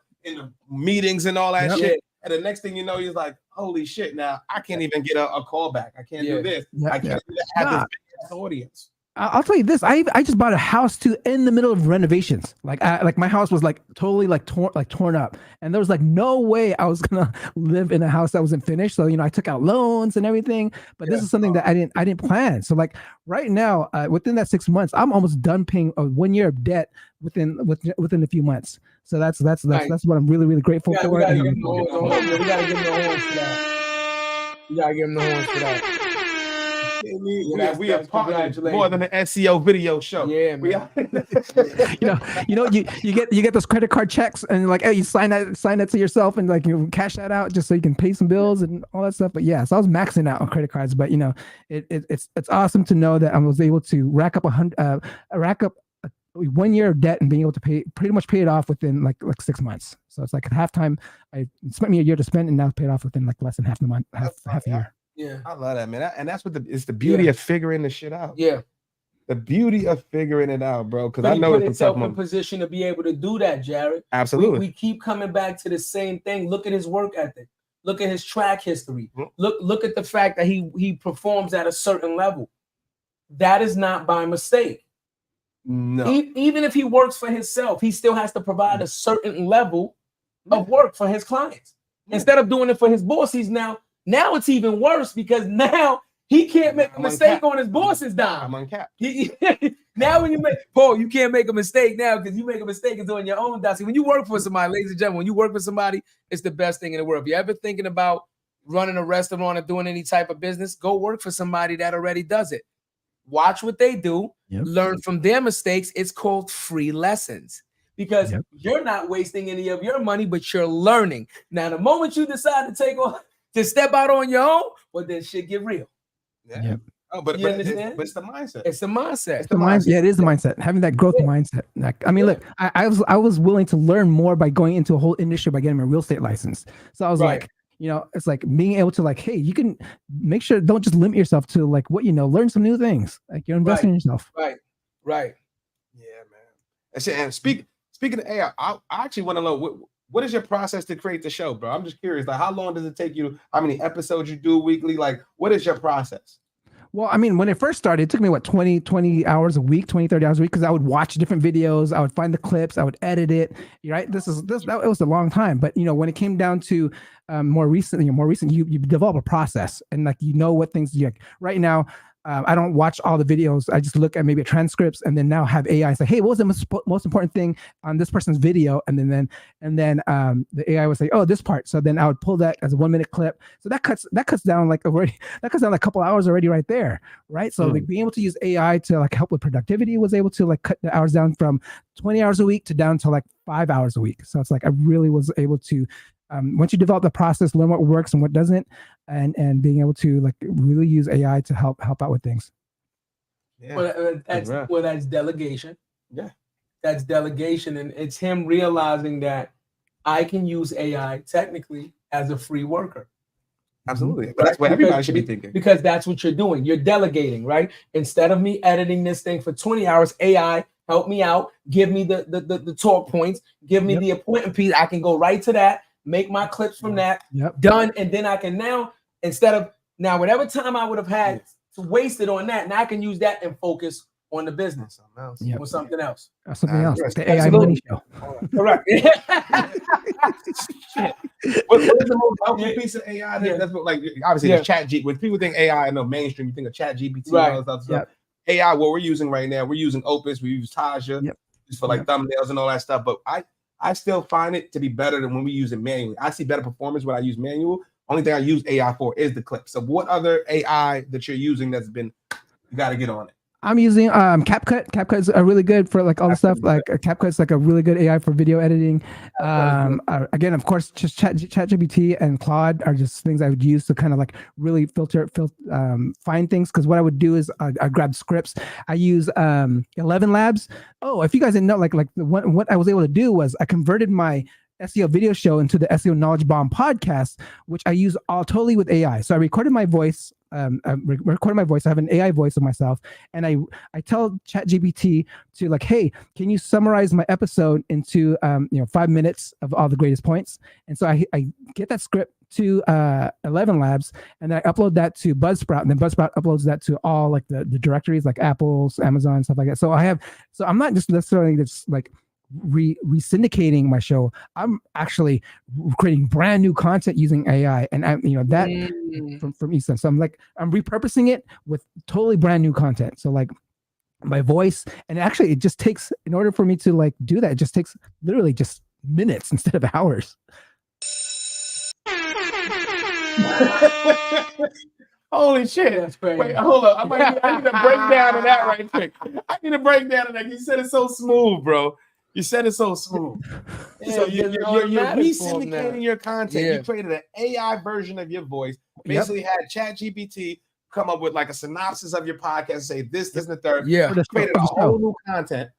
meetings and all that shit. And the next thing you know, you're like, holy shit! Now I can't even get a call back. I can't do this. I can't have this big ass audience. I'll tell you this. I just bought a house too in the middle of renovations. Like my house was like totally torn up, and there was like no way I was gonna live in a house that wasn't finished. So I took out loans and everything. But this is something that I didn't plan. So like right now, within that 6 months, I'm almost done paying a 1 year of debt within a few months. So that's what I'm really grateful for. We gotta give him the horns for that. We are partnered more than an SEO video show. Yeah, man. You get those credit card checks and like, hey, you sign that to yourself and like you cash that out just so you can pay some bills and all that stuff. But yeah, so I was maxing out on credit cards. But it's awesome to know that I was able to rack up 1 year of debt and being able to pretty much pay it off within like 6 months. So it's like at halftime, it spent me a year to spend and now paid off within like less than half a year. Yeah, I love that, man. And that's what it's the beauty of figuring the shit out. Yeah. The beauty of figuring it out, bro. Because But I he know put it's a himself tough in moment. position to be able to do that, Jared. Absolutely. We keep coming back to the same thing. Look at his work ethic. Look at his track history. Mhm. Look at the fact that he performs at a certain level. That is not by mistake. No. Even if he works for himself, he still has to provide a certain level of work for his clients. Instead of doing it for his boss, now it's even worse because now he can't make a mistake on his boss's dime. I'm uncapped. Now when you make Paul, you can't make a mistake now because you make a mistake it's on your own. See, when you work for somebody, ladies and gentlemen, when you work for somebody, it's the best thing in the world. If you're ever thinking about running a restaurant or doing any type of business, go work for somebody that already does it. Watch what they do, learn from their mistakes. It's called free lessons because you're not wasting any of your money, but you're learning. Now, the moment you decide to step out on your own, well, then shit get real. Yeah. Oh, but You understand? But it's the mindset. It's the mindset. It's the mindset. Yeah, it is the mindset. Having that growth mindset. Like, I mean, look, I was willing to learn more by going into a whole industry by getting my real estate license. So I was like, you know, it's like being able to like, hey, you can make sure don't just limit yourself to like what you know, learn some new things. Like you're investing in yourself. Right. Yeah, man. And speaking of AI, I actually want to know what is your process to create the show, bro? I'm just curious. Like, how long does it take you? How many episodes you do weekly? Like, what is your process? Well, I mean, when it first started, it took me 20 hours a week, 20, 30 hours a week, because I would watch different videos. I would find the clips. I would edit it. Right. It was a long time. But, you know, when it came down to more recent, you develop a process and like, you know, what things you like right now. I don't watch all the videos. I just look at maybe transcripts and then now have AI say, hey, what was the most important thing on this person's video? And then the AI would say, oh, this part. So then I would pull that as a 1 minute clip. So that cuts down like a couple hours already right there. Right. So like being able to use AI to like help with productivity was able to like cut the hours down from 20 hours a week to down to like 5 hours a week. So it's like I really was able to once you develop the process, learn what works and what doesn't, and being able to like really use AI to help out with things. Yeah. Well, that's delegation. Yeah. That's delegation. And it's him realizing that I can use AI technically as a free worker. Absolutely. But that's what everybody should be thinking. Because that's what you're doing. You're delegating, right? Instead of me editing this thing for 20 hours, AI, help me out, give me the talk points, give me the appointment piece. I can go right to that. Make my clips from that done, and then I can now whatever time I would have had to waste it on that, now I can use that and focus on the business or something else. Something else. The AI money show. Correct. What is the most helpful piece of AI? That's what, like, obviously there's ChatGPT. When people think AI in the mainstream, you think of ChatGPT and all that stuff. AI, what we're using right now, we're using Opus, we use Taja just for like thumbnails and all that stuff. But I still find it to be better than when we use it manually. I see better performance when I use manual. Only thing I use AI for is the clip. So what other AI that you're using you got to get on it? I'm using CapCut. CapCut's really good for like all the stuff. Like CapCut's like a really good AI for video editing. Again, of course, just ChatGPT and Claude are just things I would use to kind of like really find things. Because what I would do is I grab scripts. I use 11 Labs. Oh, if you guys didn't know, what I was able to do was I converted my SEO video show into the SEO Knowledge Bomb podcast, which I use all totally with AI. So I recorded my voice. I have an AI voice of myself, and I tell ChatGPT to like, hey, can you summarize my episode into 5 minutes of all the greatest points? And so I get that script to 11 Labs, and then I upload that to Buzzsprout, and then Buzzsprout uploads that to all like the directories like Apple, Amazon, stuff like that. So I'm not just necessarily just like re-syndicating my show. I'm actually creating brand new content using AI, and from Easton. So I'm repurposing it with totally brand new content. So like my voice, and actually it just takes, in order for me to like do that, it just takes literally just minutes instead of hours. Holy shit. That's crazy. Wait, hold up. I need a breakdown of that right quick. I need a breakdown of that. You said it so smooth, bro. You said it so smooth. So you're re-syndicating your content. You created an AI version of your voice. Basically had ChatGPT come up with like a synopsis of your podcast and say this, and the third. Yeah. Created a whole new content.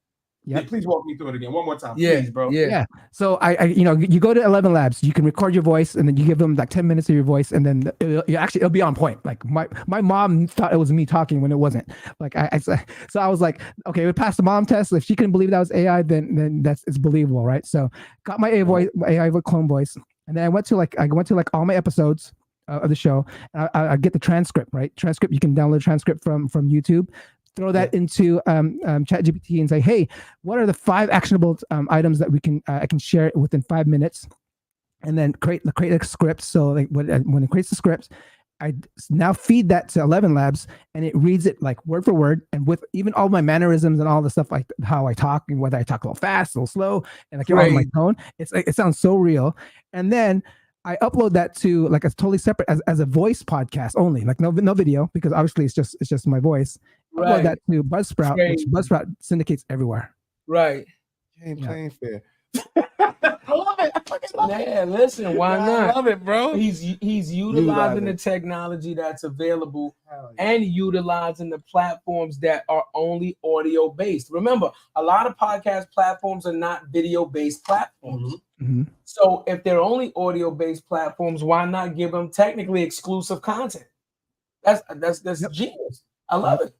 Yeah, please walk me through it again one more time, Yeah, please, bro. Yeah. So you go to 11 Labs, you can record your voice, and then you give them like 10 minutes of your voice, and then it'll be on point. Like my mom thought it was me talking when it wasn't. Like so I was like, okay, we passed the mom test. If she couldn't believe that was AI, then it's believable, right? So got my AI clone voice, and then I went to like all my episodes of the show. And I get the transcript, right? Transcript, you can download transcript from YouTube. Throw that into ChatGPT and say, hey, what are the 5 actionable items that I can share within 5 minutes, and then create a script. So like when it creates the script, I now feed that to 11 Labs, and it reads it like word for word, and with even all my mannerisms and all the stuff, like how I talk and whether I talk a little fast, a little slow, and like all my tone. It sounds so real. And then I upload that to like a totally separate as a voice podcast only, like no video, because obviously it's just my voice. Upload that to Buzzsprout, which Buzzsprout syndicates everywhere. Right. You ain't playing fair. I love it. I fucking love it. Yeah, listen, why not? I love it, bro. He's utilizing the technology that's available and utilizing the platforms that are only audio based. Remember, a lot of podcast platforms are not video based platforms. Mm-hmm. So if they're only audio based platforms, why not give them technically exclusive content? That's genius. I love it.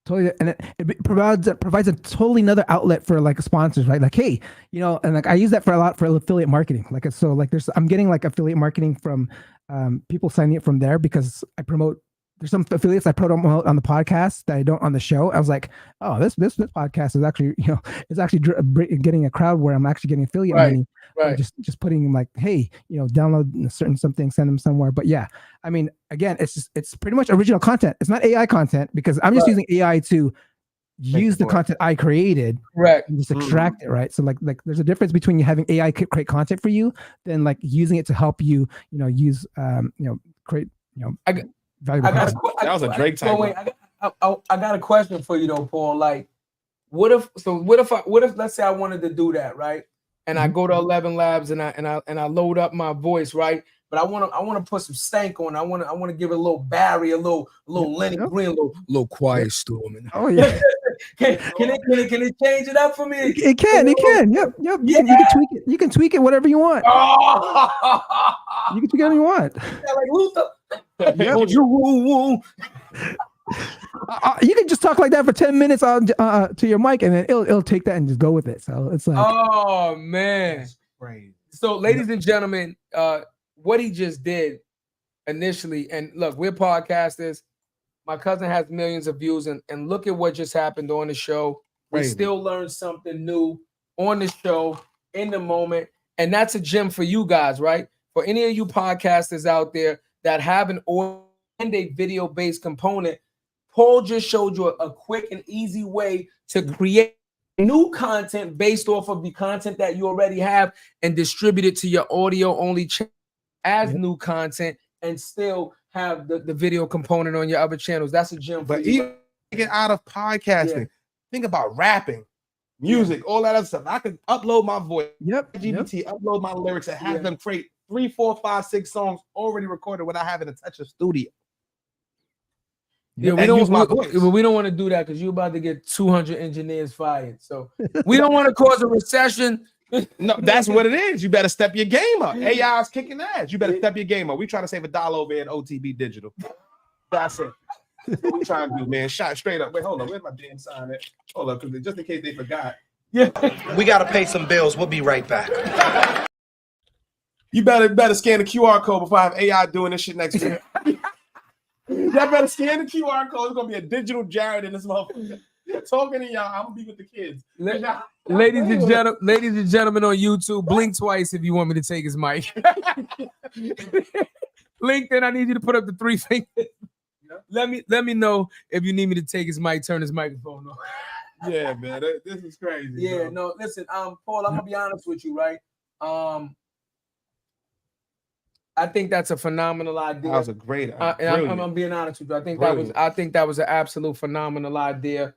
Totally, and it provides a totally another outlet for like sponsors, right? Like, hey, and like I use that for a lot for affiliate marketing. Like, so like I'm getting like affiliate marketing from people signing up from there because I promote. There's some affiliates I promote on the podcast that I don't on the show. I was like, oh, this podcast is actually getting a crowd where I'm actually getting affiliate money. Right. Just putting like, hey, download certain something, send them somewhere. But yeah, I mean, again, it's pretty much original content. It's not AI content because I'm just using AI to use the content I created, right, and just extract it, right? So like there's a difference between you having AI create content for you than like using it to help you, use create valuable content. That was a Drake type. So wait, I got a question for you though, Paul. Like, what if let's say I wanted to do that, right? And I go to 11 Labs and I load up my voice, right? But I want to put some stank on. I want to give it a little Barry, a little Lenny Green, a little quiet storm. Oh yeah. Can it change it up for me? It can. Yep. You can tweak it. You can tweak it whatever you want. Oh! You can tweak it whatever you want. Yeah, like Luther. You can just talk like that for 10 minutes to your mic, and then it'll take that and just go with it. So it's like, oh man, crazy. So, ladies and gentlemen, what he just did initially, and look, we're podcasters. My cousin has millions of views, and look at what just happened on the show. We still learn something new on the show in the moment, and that's a gem for you guys, right? For any of you podcasters out there that have an audio and a video-based component, Paul just showed you a quick and easy way to create new content based off of the content that you already have and distribute it to your audio-only channel as new content and still have the video component on your other channels. That's a gem. But even get out of podcasting, think about rapping, music, all that other stuff. I could upload my voice, GPT, upload my lyrics, and have them create 3, 4, 5, 6 songs already recorded without having to touch a studio. Yeah, we don't want to do that because you're about to get 200 engineers fired. So we don't want to cause a recession. No, that's what it is. You better step your game up. AI is kicking ass. You better step your game up. We trying to save $1 over here at OTB Digital. That's it. What we trying to do, man? Shot straight up. Wait, hold on. Where's my damn sign at? Hold up, because just in case they forgot. Yeah. We gotta pay some bills. We'll be right back. You better scan the QR code before I have AI doing this shit next week. Y'all better scan the QR code. It's gonna be a digital Jared in this motherfucker. Talking to y'all, I'm gonna be with the kids. Ladies and gentlemen on YouTube, blink twice if you want me to take his mic. LinkedIn, I need you to put up the 3 fingers. Let me know if you need me to take his mic, turn his microphone on. Yeah, man, this is crazy. Yeah, bro. no, listen, Paul, I'm gonna be honest with you, right? I think that's a phenomenal idea. That was a great idea. I'm being honest with you. I think that was an absolute phenomenal idea.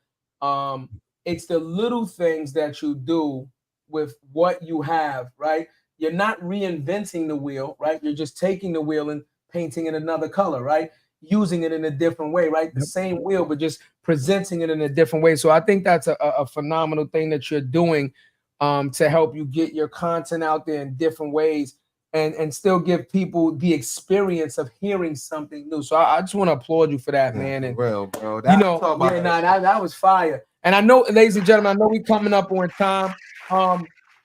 It's the little things that you do with what you have, right? You're not reinventing the wheel, right? You're just taking the wheel and painting in another color, right? using it in a different way, right? The same wheel, but just presenting it in a different way. So I think that's a phenomenal thing that you're doing to help you get your content out there in different ways and still give people the experience of hearing something new. So I just want to applaud you for that, man. And Well, bro, you know, that was fire. And I know, ladies and gentlemen, I know we coming up on time.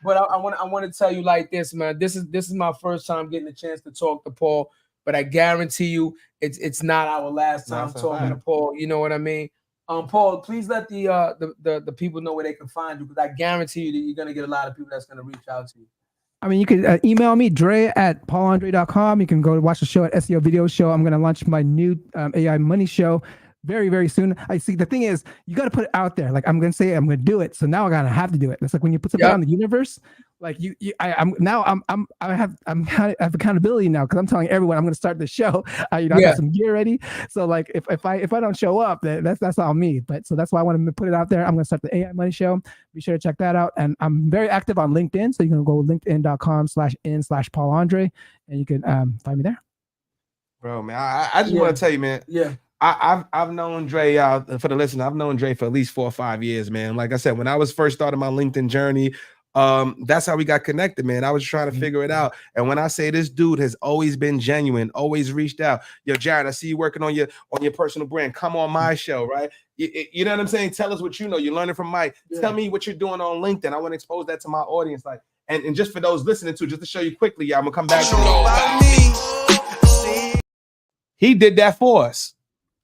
But I want to tell you like this, man. This is my first time getting a chance to talk to Paul, but I guarantee you it's not our last time talking to Paul. You know what I mean? Paul, please let the people know where they can find you, because I guarantee you that you're gonna get a lot of people that's gonna reach out to you. I mean, you can email me, Dre@paulandre.com. You can go watch the show at SEO Video Show. I'm going to launch my new AI Money Show very, very soon. I see. The thing is, you got to put it out there. Like, I'm going to say I'm going to do it. So now I'm going to have to do it. It's like when you put something out in the universe, like I have accountability now, because I'm telling everyone I'm going to start the show. I got some gear ready. So like if I don't show up, that's all me. But so that's why I want to put it out there. I'm going to start the AI Money Show. Be sure to check that out. And I'm very active on LinkedIn. So you can go linkedin.com/in/PaulAndre, and you can find me there. Bro, man, I just want to tell you, man. Yeah. I've known Dre for the listener. I've known Dre for at least 4 or 5 years, man. Like I said, when I was first starting my LinkedIn journey, that's how we got connected, man. I was trying to figure it out. And when I say this dude has always been genuine, always reached out. Yo, Jared, I see you working on your personal brand. Come on my show, right? You know what I'm saying? Tell us what you know. You're learning from Mike. Yeah. Tell me what you're doing on LinkedIn. I want to expose that to my audience. Like, and just for those listening to, just to show you quickly, I'm gonna come back to he did that for us.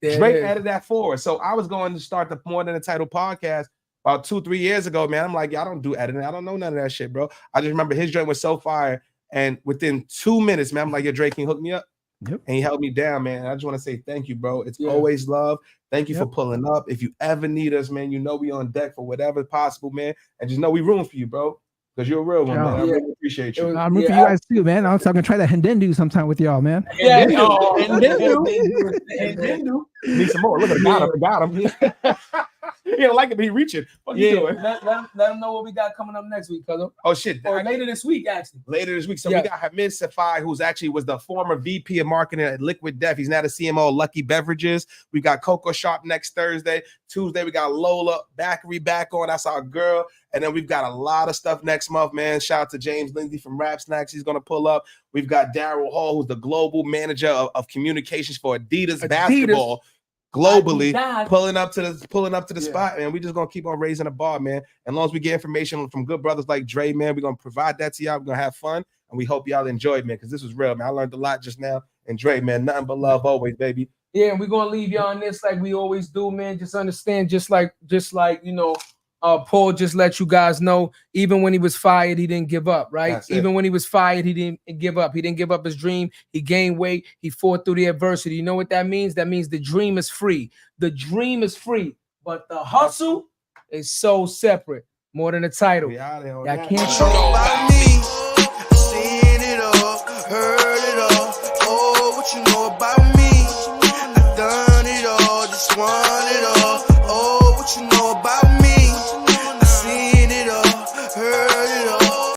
Drake added that for us. So I was going to start the More Than a Title podcast about 2-3 years ago, man. I'm like, yeah, I don't do editing. I don't know none of that shit, bro. I just remember his joint was so fire. And within 2 minutes, man, I'm like, yeah, Drake, can you hook me up? Yep. And he held me down, man. I just want to say thank you, bro. It's always love. Thank you for pulling up. If you ever need us, man, you know we on deck for whatever possible, man. And just know we room for you, bro. Because you're a real one, man. I really appreciate you. I'm rooting for you guys too, man. I'm going to try that Hindendu sometime with y'all, man. Yeah, Hindendu. Need some more. Look at him. Got him. He don't like it, but he reaching. What you doing? Let him know what we got coming up next week, cuz. Oh shit! Or later this week, actually. Later this week. So we got Hamid Safai, who's actually was the former VP of marketing at Liquid Death. He's now the CMO of Lucky Beverages. We got Coco Sharp next Thursday. Tuesday we got Lola Backery back on. That's our girl. And then we've got a lot of stuff next month, man. Shout out to James Lindsay from Rap Snacks. He's gonna pull up. We've got Daryl Hall, who's the global manager of communications for Adidas basketball. Globally, pulling up to the spot, man. We just gonna keep on raising the bar, man. As long as we get information from good brothers like Dre, man, we're gonna provide that to y'all. We're gonna have fun, and we hope y'all enjoyed, man, because this was real, man. I learned a lot just now. And Dre, man, nothing but love always, baby. Yeah, and we're gonna leave y'all on this like we always do, man. Just understand, just like you know, Paul just let you guys know, even when he was fired, he didn't give up, right? Even when he was fired, he didn't give up. He didn't give up his dream. He gained weight. He fought through the adversity. You know what that means? That means the dream is free. The dream is free, but the hustle is so separate. More Than a Title. I can't